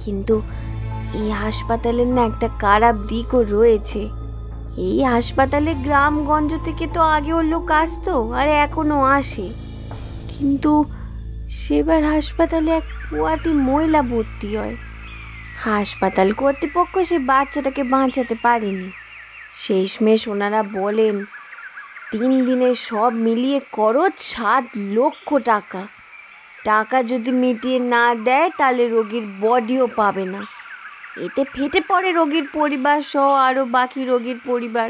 কিন্তু এই হাসপাতালের না একটা খারাপ দিকও রয়েছে। এই হাসপাতালে গ্রামগঞ্জ থেকে তো আগেও লোক আসতো আর এখনো আসে, কিন্তু সেবার হাসপাতালে এক পোয়াতি মহিলা ভর্তি হয়। হাসপাতাল কর্তৃপক্ষ সে বাচ্চাটাকে বাঁচাতে পারেনি। শেষমেশ ওনারা বলেন 3 দিনে সব মিলিয়ে খরচ 7 লক্ষ টাকা। টাকা যদি মিটিয়ে না দেয় তাহলে রোগীর বডিও পাবে না। এতে ফেটে পড়ে রোগীর পরিবার সহ আরও বাকি রোগীর পরিবার,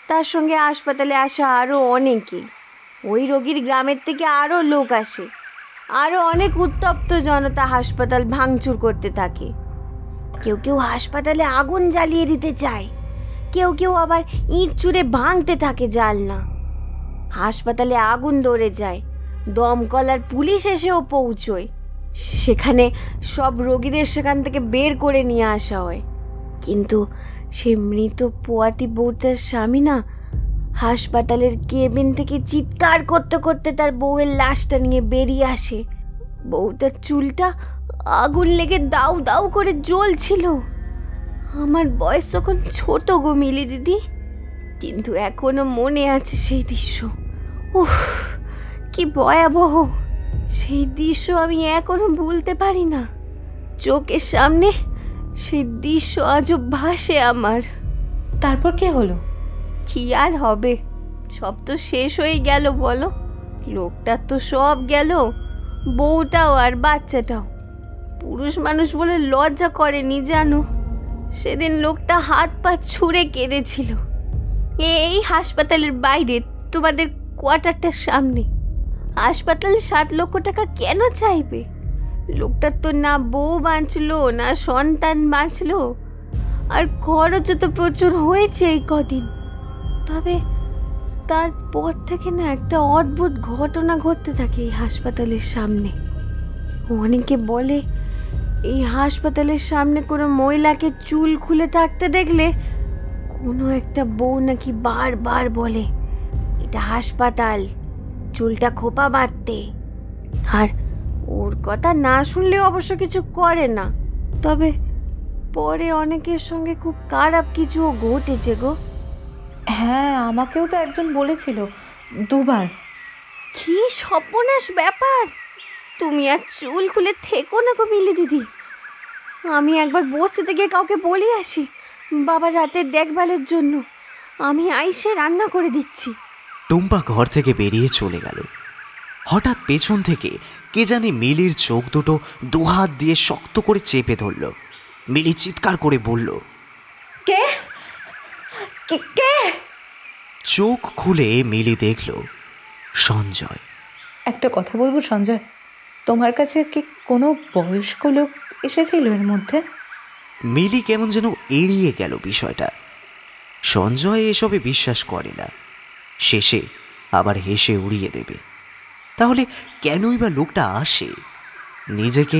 তার সঙ্গে হাসপাতালে আসা আরও অনেকে। ওই রোগীর গ্রামের থেকে আরও লোক আসে। আরও অনেক উত্তপ্ত জনতা হাসপাতাল ভাঙচুর করতে থাকে। কেউ কেউ হাসপাতালে আগুন জ্বালিয়ে দিতে চায়, কেউ কেউ আবার ইট ছুঁড়ে ভাঙতে থাকে জানলা। হাসপাতালে আগুন ধরে যায়, দমকল আর পুলিশ এসেও পৌঁছয়। সেখানে সব রোগীদের সেখান থেকে বের করে নিয়ে আসা হয়, কিন্তু সেই মৃত পোয়াতি বউটার স্বামী না হাসপাতালের কেবিন থেকে চিৎকার করতে করতে তার বউয়ের লাশটা নিয়ে বেরিয়ে আসে। বউটার চুলটা আগুন লেগে দাউ দাউ করে জ্বলছিল। আমার বয়স তখন ছোট গো মিলি দিদি, কিন্তু এখনো মনে আছে সেই দৃশ্য। উফ, কি ভয়াবহ সেই দৃশ্য, আমি এখনো ভুলতে পারি না। চোখের সামনে সেই দৃশ্য আজও ভাসে আমার। তারপর কি হলো? কি আর হবে, সব তো শেষ হয়ে গেল বলো। লোকটার তো সব গেল, বউটাও আর বাচ্চাটাও। পুরুষ মানুষ বলে লজ্জা করেনি জানো। সেদিন লোকটা হাত পা ছুঁড়ে কেঁদেছিল এই হাসপাতালের বাইরে, তোমাদের কোয়ার্টারটার সামনে। হাসপাতাল 7 লক্ষ টাকা কেন চাইবে? লোকটার তো না বউ বাঁচলো না সন্তান বাঁচলো, আর খরচও তো প্রচুর হয়েছে এই কদিন। তবে তারপর থেকে না একটা অদ্ভুত ঘটনা ঘটতে থাকে এই হাসপাতালের সামনে। অনেকে বলে এই হাসপাতালের সামনে কোনো মহিলাকে চুল খুলে থাকতে দেখলে কোনো একটা বউ নাকি বারবার বলে এটা হাসপাতাল, চুলটা খোপা বাঁধতে। আর ওর কথা না শুনলেও অবশ্য কিছু করে না। তবে পরে অনেকের সঙ্গে খুব খারাপ কিছুও ঘটেছে গো। হ্যাঁ, আমাকেও তো একজন বলেছিল 2 বার। কি সর্বনাশ ব্যাপার! তুমি আর চুল খুলে থেকো না গো মিলি দিদি। আমি একবার বস্তিতে গিয়ে কাউকে বলে আসি বাবার রাতের দেখভালের জন্য। আমি আইসে রান্না করে দিচ্ছি। টুম্পা ঘর থেকে বেরিয়ে চলে গেল। হঠাৎ পেছন থেকে কে জানি মিলির চোখ দুটো 2 হাত দিয়ে শক্ত করে চেপে ধরল। মিলি চিৎকার করে বলল, কে কে? চোখ খুলে মিলি দেখল সঞ্জয়। একটা কথা বলবো সঞ্জয়, তোমার কাছে কি কোনো বয়স্ক লোক এসেছিল এর মধ্যে? মিলি কেমন যেন এড়িয়ে গেল বিষয়টা। সঞ্জয় এসবে বিশ্বাস করে না, শেষে আবার হেসে উড়িয়ে দেবে। তাহলে কেনই বা লোকটা আসে? নিজেকে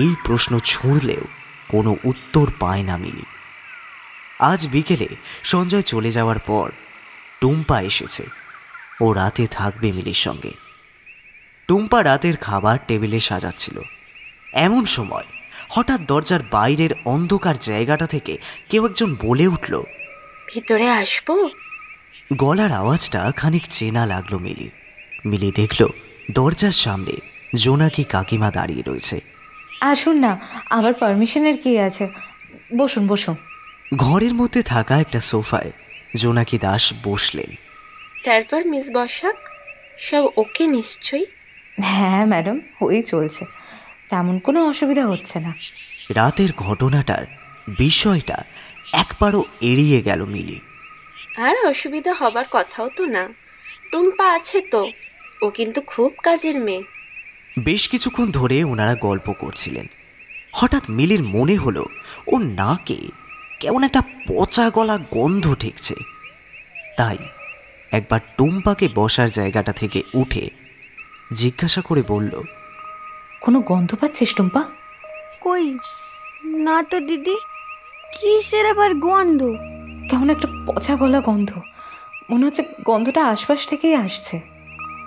এই প্রশ্ন ছুঁড়লেও কোনো উত্তর পায় না মিলি। আজ বিকেলে সঞ্জয় চলে যাওয়ার পর টুম্পা এসেছে। ও রাতে থাকবে মিলির সঙ্গে। টুম্পা রাতের খাবার টেবিলে সাজাচ্ছিল। এমন সময় হঠাৎ দরজার বাইরের অন্ধকার জায়গাটা থেকে কেউ একজন বলে উঠল, ভিতরে আসবো? গলার আওয়াজটা খানিক চেনা লাগলো মিলির। মিলি দেখল দরজার সামনে জোনাকি কাকিমা দাঁড়িয়ে রয়েছে। আসুন না, আবার পারমিশনের কি আছে, বসুন বসুন। ঘরের মধ্যে থাকা একটা সোফায় জোনাকি দাস বসলেন। তারপর মিস বসাক, সব ওকে নিশ্চয়ই? হ্যাঁ ম্যাডাম, ওই চলছে, তেমন কোনো অসুবিধা হচ্ছে না। রাতের ঘটনাটার বিষয়টা একবারও এড়িয়ে গেল মিলি। আর অসুবিধা হবার কথাও তো না, টুম্পা আছে তো, ও কিন্তু খুব কাজের মেয়ে। বেশ কিছুক্ষণ ধরে ওনারা গল্প করছিলেন। হঠাৎ মিলির মনে হলো ওর নাকে কেমন একটা পচা গলা গন্ধ ঠেকছে। তাই একবার টুম্পাকে বসার জায়গাটা থেকে উঠে জিজ্ঞাসা করে বলল, কোনো গন্ধ পাচ্ছিস টুম্পা? কই না তো দিদি, কিসের আবার গন্ধ? কেমন একটা পচা গলা গন্ধ, মনে হচ্ছে গন্ধটা আশপাশ থেকেই আসছে।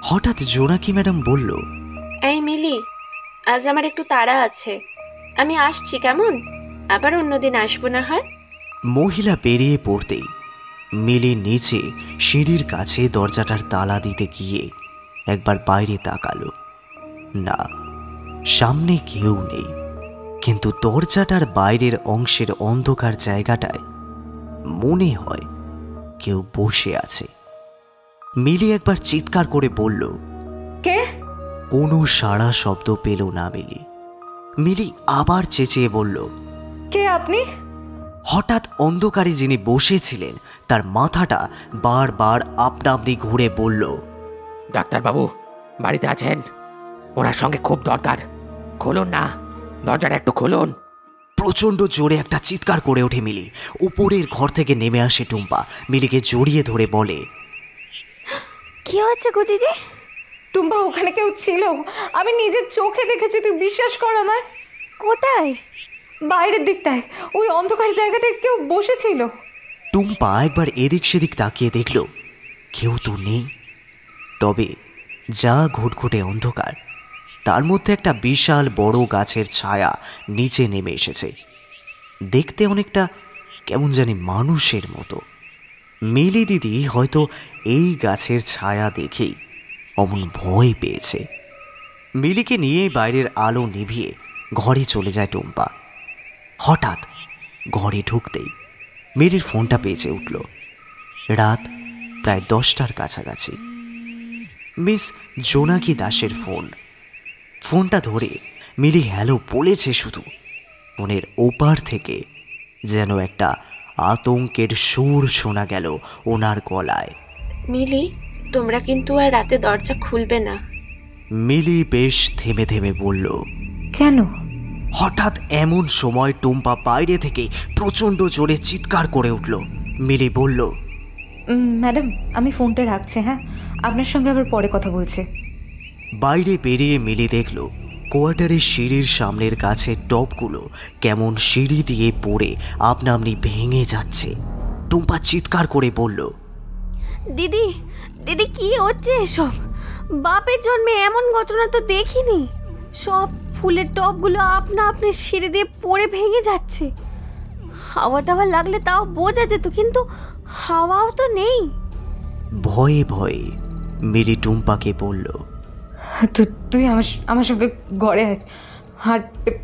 হঠাৎ জোনাকি ম্যাডাম বলল, এই মিলি, আজ আমার একটু তাড়া আছে, আমি আসছি কেমন, আবার অন্যদিন আসবো না হয়। মহিলা বেরিয়ে পড়তেই মিলি নিচে সিঁড়ির কাছে দরজাটার তালা দিতে গিয়ে একবার বাইরে তাকালো। না, সামনে কেউ নেই, কিন্তু দরজাটার বাইরের অংশের অন্ধকার জায়গাটায় মনে হয় কেউ বসে আছে। মিলি একবার চিৎকার করে বলল, কে? কোনো সাড়া শব্দ পেল না মিলি। মিলি আবার চেঁচিয়ে বলল, কে আপনি? হঠাৎ অন্ধকারে যিনি বসেছিলেন তার মাথাটা বারবার আপনা আপনি ঘুরে বলল, ডাক্তারবাবু বাড়িতে আছেন? ওনার সঙ্গে খুব দরকার, খুলুন না, দরজাটা একটু খুলুন। প্রচণ্ড জোরে একটা চিৎকার করে ওঠে মিলি। উপরের ঘর থেকে নেমে আসে টুম্পা, মিলিকে জড়িয়ে ধরে বলে, কি হচ্ছে গো দিদি? টুম্পা, ওখানে কেউ ছিল, আমি নিজের চোখে দেখেছি, তুই বিশ্বাস কর আমায়। কোথায়? বাইরের দিকটায়, ওই অন্ধকার জায়গাটায় কেউ বসেছিল। টুম্পা একবার এদিক সেদিক তাকিয়ে দেখল কেউ তো নেই। তবে যা ঘুটঘুটে অন্ধকার, তার মধ্যে একটা বিশাল বড় গাছের ছায়া নিচে নেমে এসেছে। দেখতে অনেকটা কেমন জানি মানুষের মতো। মিলি দিদি হয়তো এই গাছের ছায়া দেখেই অমন ভয় পেয়েছে। মিলিকে নিয়ে বাইরের আলো নিভিয়ে ঘরে চলে যায় টুম্পা। হঠাৎ ঘরে ঢুকতেই মিলির ফোনটা বেজে উঠল। রাত প্রায় 10টার কাছাকাছি। মিস জোনাকি দাসের ফোন। ফোনটা ধরে মিলি হ্যালো বলেছে, শুধু ফোনের ওপার থেকে যেন একটা আতঙ্কের সুর শোনা গেল ওনার গলায়। মিলি, তোমরা কিন্তু আর রাতে দরজা খুলবে না। মিলি বেশ থেমে থেমে বলল, কেন? হঠাৎ এমন সময় টুম্পা বাইরে থেকে প্রচণ্ড জোরে চিৎকার করে উঠল। মিলি বলল, ম্যাডাম আমি ফোনটা রাখছি, হ্যাঁ, আপনার সঙ্গে আবার পরে কথা বলছি। বাইরে বেরিয়ে মিলি দেখল কোয়ার্টারের সিঁড়ির সামনের গাছের টপগুলো কেমন সিঁড়ি দিয়ে পড়ে আপনা আপনি ভেঙে যাচ্ছে। টুম্পা চিৎকার করে বলল, দিদি দিদি কি হচ্ছে এসব? বাপের জন্মে এমন ঘটনা তো দেখিনি। সব ফুলের টবগুলো আপনা আপনি সিঁড়ি দিয়ে পড়ে ভেঙে যাচ্ছে। হাওয়া টাওয়া লাগলে তাও বোঝা যেত, কিন্তু হাওয়াও তো নেই। ভয়ে ভয়ে মিলি টুম্পাকে বলল, তুই আমার সঙ্গে ঘরে আয়, আর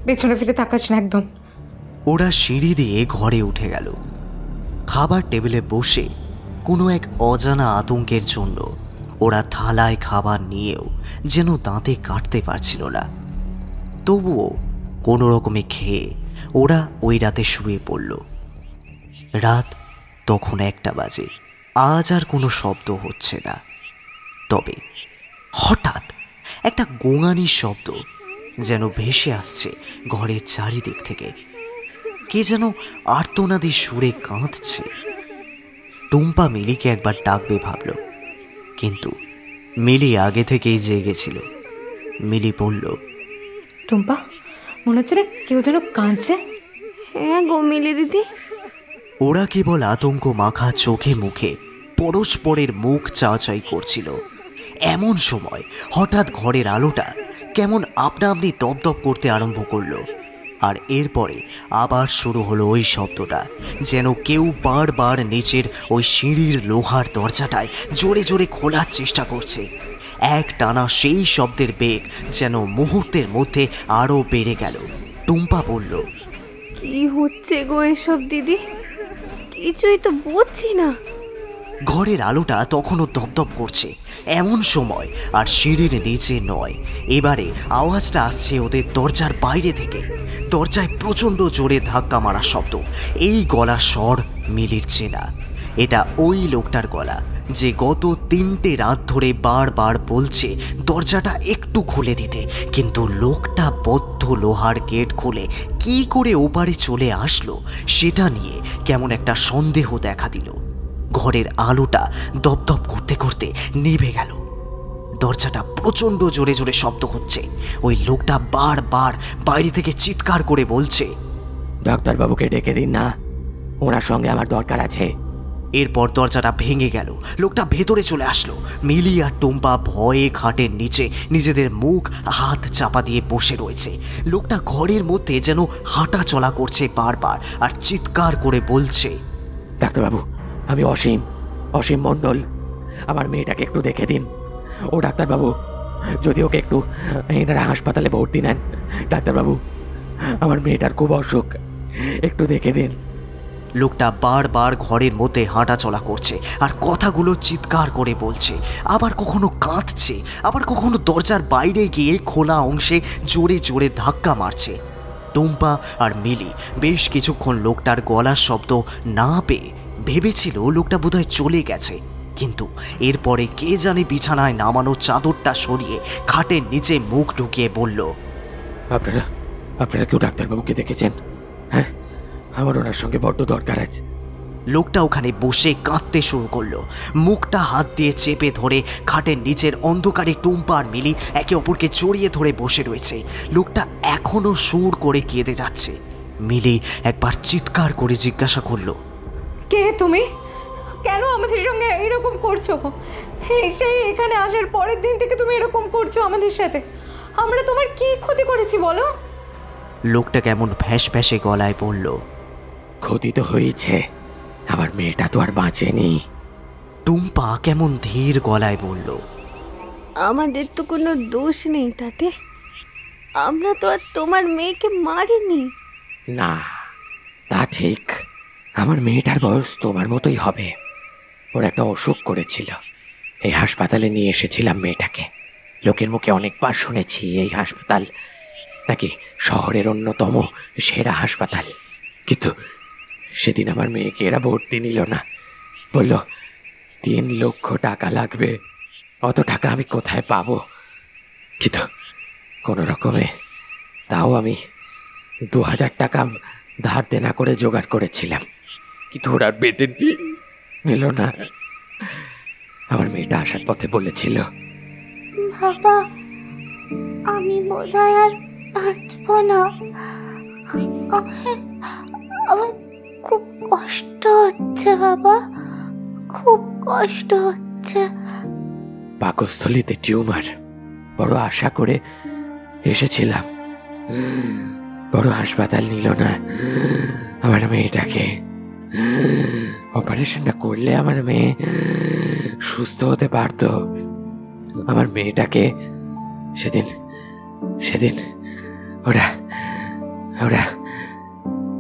পেছনে ফিরে তাকাস না একদম। ওরা সিঁড়ি দিয়ে ঘরে উঠে গেল। খাবার টেবিলে বসে কোনো এক অজানা আতঙ্কের জন্য ওরা থালায় খাবার নিয়েও যেন দাঁতে কাটতে পারছিল না। তবুও কোনো রকমে খেয়ে ওরা ওই রাতে শুয়ে পড়ল। রাত তখন 1টা বাজে। আজ আর কোনো শব্দ হচ্ছে না। তবে হঠাৎ একটা গোঙানির শব্দ যেন ভেসে আসছে ঘরের চারিদিক থেকে। কে যেন আর্তনাদি সুরে কাঁদছে। টুম্পা মিলিকে একবার ডাকবে ভাবল, কিন্তু মিলি আগে থেকেই জেগেছিল। মিলি বলল, টুম্পা, মনে হচ্ছে না কেউ যেন কাঁদছে। হ্যাঁ গো মিলি দিদি। ওরা কেবল আতঙ্ক মাখা চোখে মুখে পরস্পরের মুখ চাওয়াচাই করছিল। এমন সময় হঠাৎ ঘরের আলোটা কেমন আপনা আপনি দপদপ করতে আরম্ভ করলো। আর এরপরে আবার শুরু হলো ওই শব্দটা, যেন কেউ বারবার নিচের ওই সিঁড়ির লোহার দরজাটায় জোরে জোরে খোলার চেষ্টা করছে। এক টানা সেই শব্দের বেগ যেন মুহূর্তের মধ্যে আরও বেড়ে গেল। টুম্পা বলল, কি হচ্ছে গো এসব দিদি? কিছুই তো বুঝছি না। ঘরের আলোটা তখনও দপদপ করছে। এমন সময় আর সিঁড়ির নিচে নয়, এবারে আওয়াজটা আসছে ওদের দরজার বাইরে থেকে। দরজায় প্রচণ্ড জোরে ধাক্কা মারা শব্দ। এই গলার স্বর মিলির চেনা। এটা ওই লোকটার গলা যে গত 3টে রাত ধরে বারবার বলছে দরজাটা একটু খুলে দিতে, কিন্তু লোকটা বদ্ধ লোহার গেট খুলে কি করে ওপারে চলে আসলো সেটা নিয়ে কেমন একটা সন্দেহ দেখা দিল। ঘরের আলোটা দপদপ করতে করতে নিভে গেল। দরজাটা প্রচণ্ড জোরে জোরে শব্দ হচ্ছে। ওই লোকটা বারবার বাইরে থেকে চিৎকার করে বলছে, ডাক্তারবাবুকে ডেকে দিন না, ওনার সঙ্গে আমার দরকার আছে। এরপর দরজাটা ভেঙে গেল। লোকটা ভেতরে চলে আসলো। মিলি আর টুম্পা ভয়ে খাটের নিচে নিজেদের মুখ হাত চাপা দিয়ে বসে রয়েছে। লোকটা ঘরের মধ্যে যেন হাঁটা চলা করছে বারবার, আর চিৎকার করে বলছে, ডাক্তারবাবু, আমি অসীম মণ্ডল, আমার মেয়েটাকে একটু দেখে দিন। ও ডাক্তারবাবু, যদি ওকে একটু এনারা হাসপাতালে ভর্তি নেন। ডাক্তারবাবু, আমার মেয়েটার খুব অসুখ, একটু দেখে দিন। লোকটা বারবার ঘরের মধ্যে হাঁটা চলা করছে আর কথাগুলো চিৎকার করে বলছে। আবার কখনো কাঁদছে, আবার কখনো দরজার বাইরে গিয়ে খোলা অংশে জোরে জোরে ধাক্কা মারছে। টুম্পা আর মিলি বেশ কিছুক্ষণ লোকটার গলার শব্দ না পেয়ে ভেবেছিল লোকটা বোধহয় চলে গেছে, কিন্তু এরপরে কে জানে বিছানায় নামানো চাদরটা সরিয়ে খাটের নিচে মুখ ঢুকিয়ে বলল, আপনারা কেউ ডাক্তারবাবুকে দেখেছেন? হ্যাঁ, আমার ওনার সঙ্গে বড্ড দরকার আছে। লোকটা ওখানে বসে কাঁদতে শুরু করলো। মুখটা হাত দিয়ে চেপে ধরে খাটের নিচের অন্ধকারে টুম্পা আর মিলি একে অপরকে জড়িয়ে ধরে বসে রয়েছে। লোকটা এখনো সুর করে কেঁদে যাচ্ছে। মিলি একবার চিৎকার করে জিজ্ঞাসা করলো, কে তুমি? কেন আমাদের সঙ্গে এরকম করছো? সেই এখানে আসার পরের দিন থেকে তুমি এরকম করছো আমাদের সাথে। আমরা তোমার কি ক্ষতি করেছি বলো? লোকটা কেমন ফ্যাঁস ফ্যাঁসে গলায় বলল, ক্ষতি তো হয়েছে, আমার মেয়েটা তো আর বাঁচেনি। টুম্পা কেমন ধীর গলায় বলল, আমাদের তো কোনো দোষ নেই তাতে। আমরা তো আর তোমার মেয়েকে মারিনি। না, তা ঠিক। আমার মেয়েটার বয়স তোমার মতোই হবে। ওর একটা অসুখ করেছিল, এই হাসপাতালে নিয়ে এসেছিলাম মেয়েটাকে। লোকের মুখে অনেকবার শুনেছি এই হাসপাতাল নাকি শহরের অন্যতম সেরা হাসপাতাল, কিন্তু সেদিন আমার মেয়েকে এরা ভর্তি নিল না। বলল 3 লক্ষ টাকা লাগবে। অত টাকা আমি কোথায় পাবো? কিন্তু কোনো রকমে তাও আমি 2000 টাকা ধার দেনা করে জোগাড় করেছিলাম, কিন্তু ওরা বেডে নিল না। আমার মেয়েটা আসার পথে বলেছিল, বাবা, আমি বোধহয় আর বাঁচব না, আমার খুব কষ্ট হচ্ছে বাবা, খুব কষ্ট হচ্ছে। পাকস্থলীতে টিউমার, বড় আশা করে এসেছিলাম, বড় হাসপাতাল নিল না আমার মেয়েটাকে। অপারেশনটা করলে আমার মেয়ে সুস্থ হতে পারত। আমার মেয়েটাকে সেদিন ওরা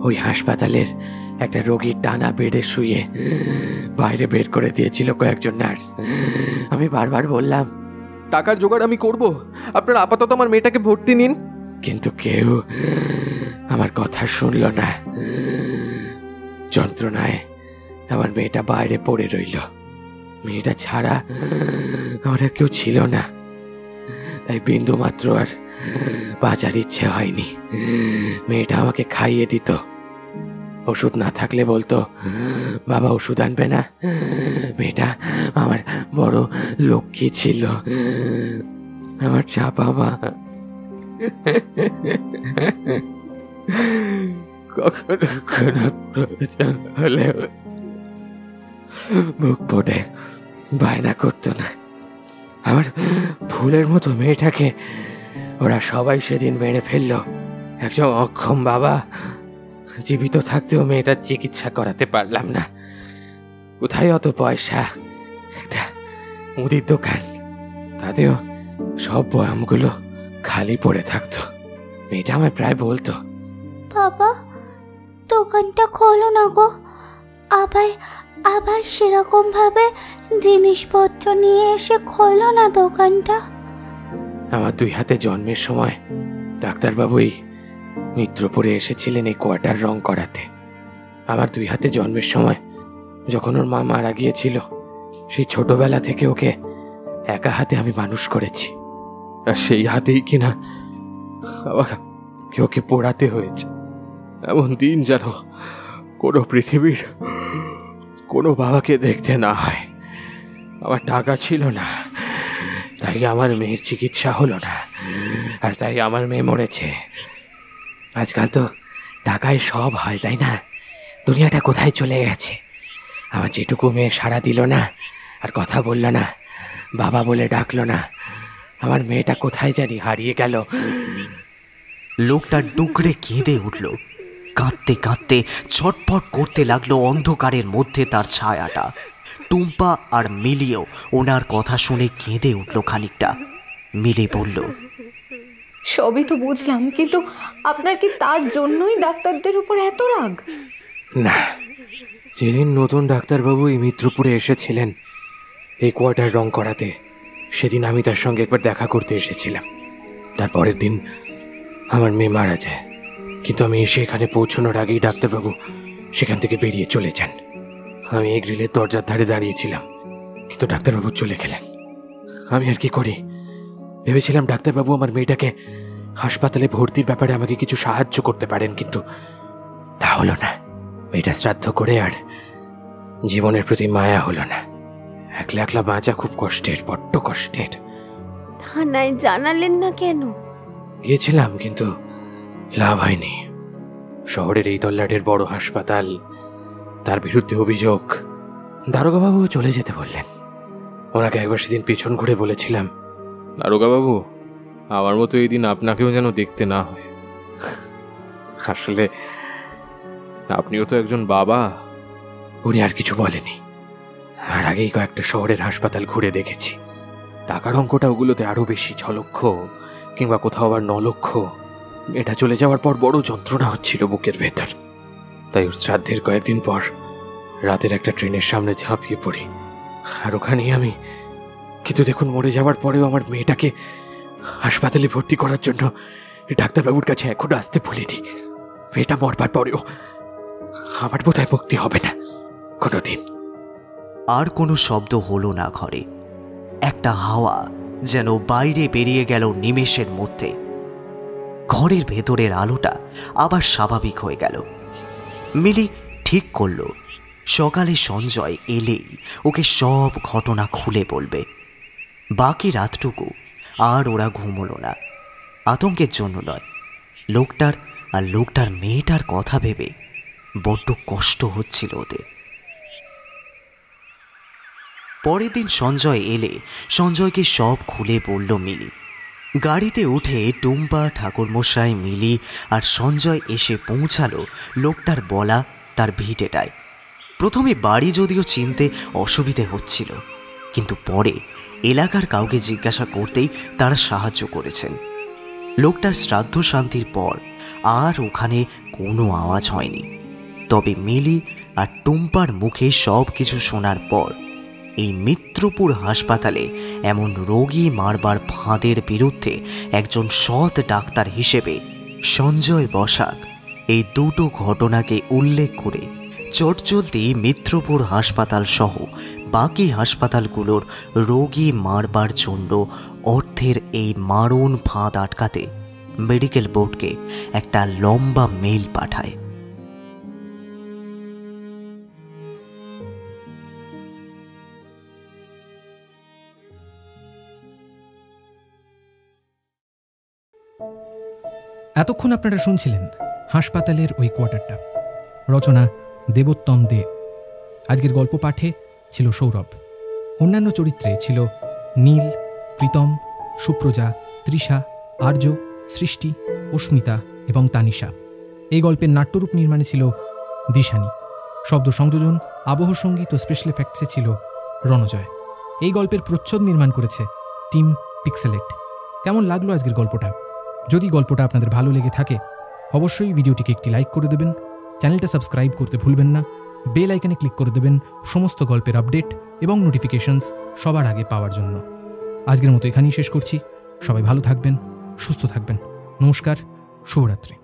ওই হাসপাতালের একটা রোগীর টানা বেডে শুয়ে বাইরে বের করে দিয়েছিল কয়েকজন নার্স। আমি বারবার বললাম, টাকার জোগাড় আমি করব, আপনারা আপাতত আমার মেয়েটাকে ভর্তি নিন। কিন্তু কেউ আমার কথা শুনল না। যন্ত্রণায় আমার মেয়েটা বাইরে পড়ে রইল। মেয়েটা ছাড়া আমার আর কেউ ছিল না, তাই বিন্দু মাত্র আর বাঁচার ইচ্ছে হয়নি। মেয়েটা আমাকে খাইয়ে দিত। ওষুধ না থাকলে বলতো, বাবা ওষুধ আনবে না? মেয়েটা আমার বড় লক্ষ্মী ছিল, আমার চাপা মা। কখনো কোনো প্রয়োজন হলে মুখ ফুটে বায়না করতো না। আমার ফুলের মতো মেয়েটাকে ওরা সবাই সেদিন মেরে ফেললো। একজন অক্ষম বাবা, জীবিত থাকতেও মেয়েটার চিকিৎসা করাতে পারলাম না। কোথায় অত পয়সা? একটা মুদির দোকান, তাতেও সব বয়ামগুলো খালি পড়ে থাকতো। মেয়েটা আমায় প্রায় বলতো, বাবা দোকানটা খোলো না গো, আবার আবার সেরকম ভাবে জিনিসপত্র নিয়ে এসে খোলো না দোকানটা। আমার 2 হাতে জন্মের সময় ডাক্তারবাবুই মিত্রপুরে এসেছিলেন এই কোয়ার্টার রং করাতে। আমার 2 হাতে জন্মের সময় যখন ওর মা মারা গিয়েছিল, সেই ছোটবেলা থেকে ওকে একা হাতে আমি মানুষ করেছি। আর সেই হাতেই কিনা আমাকে ওকে পোড়াতে হয়েছে। এমন দিন যেন কোনো পৃথিবীর কোনো বাবাকে দেখতে না হয়। আমার টাকা ছিল না, তাই আমার মেয়ের চিকিৎসা হলো না, আর তাই আমার মেয়ে মরেছে। আজকাল তো টাকায় সব হয়, তাই না? দুনিয়াটা কোথায় চলে গেছে? আমার যেটুকু মেয়ে সাড়া দিল না, আর কথা বলল না, বাবা বলে ডাকলো না, আমার মেয়েটা কোথায় জানি হারিয়ে গেল। লোকটা ডুকরে কেঁদে উঠল। কাঁদতে কাঁদতে ছটফট করতে লাগলো অন্ধকারের মধ্যে তার ছায়াটা। টুম্পা আর মিলিও ওনার কথা শুনে কেঁদে উঠল খানিকটা। মিলি বলল, সবই তো বুঝলাম, কিন্তু আপনার কি তার জন্যই ডাক্তারদের উপর এত রাগ? না, যেদিন নতুন ডাক্তারবাবু এই মিত্রপুরে এসেছিলেন এই কোয়ার্টার রং করাতে, সেদিন আমি তার সঙ্গে একবার দেখা করতে এসেছিলাম। তার পরের দিন আমার মেয়ে মারা যায়, কিন্তু আমি এসে এখানে পৌঁছানোর আগেই ডাক্তারবাবু সেখান থেকে বেরিয়ে চলে যান। আমি এই গ্রিলের দরজার ধারে দাঁড়িয়েছিলাম, কিন্তু ডাক্তারবাবু চলে গেলেন। আমি আর কি করি? ভেবেছিলাম ডাক্তারবাবু আমার মেয়েটাকে হাসপাতালে ভর্তির ব্যাপারে আমাকে কিছু সাহায্য করতে পারেন, কিন্তু তা হলো না। মেয়েটা শ্রাদ্ধ করে আর জীবনের প্রতি মায়া হলো না। একলা একলা বাঁচা খুব কষ্টের, বড্ড কষ্টের। থানায় জানালেন না কেন? গিয়েছিলাম, কিন্তু লাভ হয়নি। শহরের এই তল্লাটের বড় হাসপাতাল, তার বিরুদ্ধে অভিযোগ। দারোগাবাবু চলে যেতে বললেন। ওনাকে একবার সেদিন পেছন ঘুরে বলেছিলাম, দারোগাবাবু, আমার মতো এই দিন আপনাকেও যেন দেখতে না হয়। আসলে আপনিও তো একজন বাবা। উনি আর কিছু বলেনি। আর আগেই কয়েকটা শহরের হাসপাতাল ঘুরে দেখেছি। টাকার অঙ্কটা ওগুলোতে আরও বেশি, 6 লক্ষ কিংবা কোথাও আবার 9 লক্ষ। এটা চলে যাওয়ার পর বড় যন্ত্রণা হচ্ছিল বুকের ভেতর। তাই ওর শ্রাদ্ধের কয়েকদিন পর রাতের একটা ট্রেনের সামনে ঝাঁপিয়ে পড়ি, আর ওখানেই আমি। কিন্তু দেখুন, মরে যাওয়ার পরেও আমার মেয়েটাকে হাসপাতালে ভর্তি করার জন্য ডাক্তারবাবুর কাছে এখন আসতে ভুলিনি। মেয়েটা মরবার পরেও আমার বোধহয় মুক্তি হবে না কোনোদিন। আর কোনো শব্দ হলো না ঘরে। একটা হাওয়া যেন বাইরে বেরিয়ে গেল নিমেষের মধ্যে। ঘরের ভেতরের আলোটা আবার স্বাভাবিক হয়ে গেল। মিলি ঠিক করল, সকালে সঞ্জয় এলেই ওকে সব ঘটনা খুলে বলবে। বাকি রাতটুকু আর ওরা ঘুমোলো না। আতঙ্কের জন্য নয়, লোকটার আর লোকটার মেয়েটার কথা ভেবে বড্ড কষ্ট হচ্ছিল ওদের। পরের দিন সঞ্জয় এলে সঞ্জয়কে সব খুলে বলল মিলি। গাড়িতে উঠে টুম্পা, ঠাকুরমশাই, মিলি আর সঞ্জয় এসে পৌঁছালো লোকটার বলা তার ভিটেটায়। প্রথমে বাড়ি যদিও চিনতে অসুবিধে হচ্ছিল, কিন্তু পরে এলাকার কাউকে জিজ্ঞাসা করতেই তারা সাহায্য করেছেন। লোকটার শ্রাদ্ধ শান্তির পর আর ওখানে কোনো আওয়াজ হয়নি। তবে মিলি আর টুম্পার মুখে সব কিছু শোনার পর এই মিত্রপুর হাসপাতালে এমন রোগী মারবার ফাঁদের বিরুদ্ধে একজন সৎ ডাক্তার হিসেবে সঞ্জয় বসাক এই দুটো ঘটনাকে উল্লেখ করে চটজলদি মিত্রপুর হাসপাতাল সহ বাকি হাসপাতালগুলোর রোগী মারবার জন্য অর্থের এই মারণ ফাঁদ আটকাতে মেডিকেল বোর্ডকে একটা লম্বা মেইল পাঠায়। এতক্ষণ আপনারা শুনছিলেন হাসপাতালের ওই কোয়ার্টারটা। রচনা দেবোত্তম দে। আজকের গল্প পাঠে ছিল সৌরভ। অন্যান্য চরিত্রে ছিল নীল, প্রীতম, সুপ্রজা, তৃষা, আর্য, সৃষ্টি, অস্মিতা, এবং তানিশা। এই গল্পের নাট্যরূপ নির্মাণে ছিল দিশানি, শব্দ সংযোজন, আবহ সঙ্গীত ও স্পেশাল এফেক্টসে ছিল রণজয়। এই গল্পের প্রচ্ছদ নির্মাণ করেছে টিম পিক্সেলেট। কেমন লাগলো আজকের গল্পটা? যদি গল্পটা আপনাদের ভালো লেগে থাকে অবশ্যই ভিডিওটিকে একটি লাইক করে দেবেন, চ্যানেলটা সাবস্ক্রাইব করতে ভুলবেন না, বেল আইকনে ক্লিক করে দেবেন সমস্ত গল্পের আপডেট এবং নোটিফিকেশনস সবার আগে পাওয়ার জন্য। আজকের মতো এখানেই শেষ করছি। সবাই ভালো থাকবেন, সুস্থ থাকবেন। নমস্কার, শুভরাত্রি।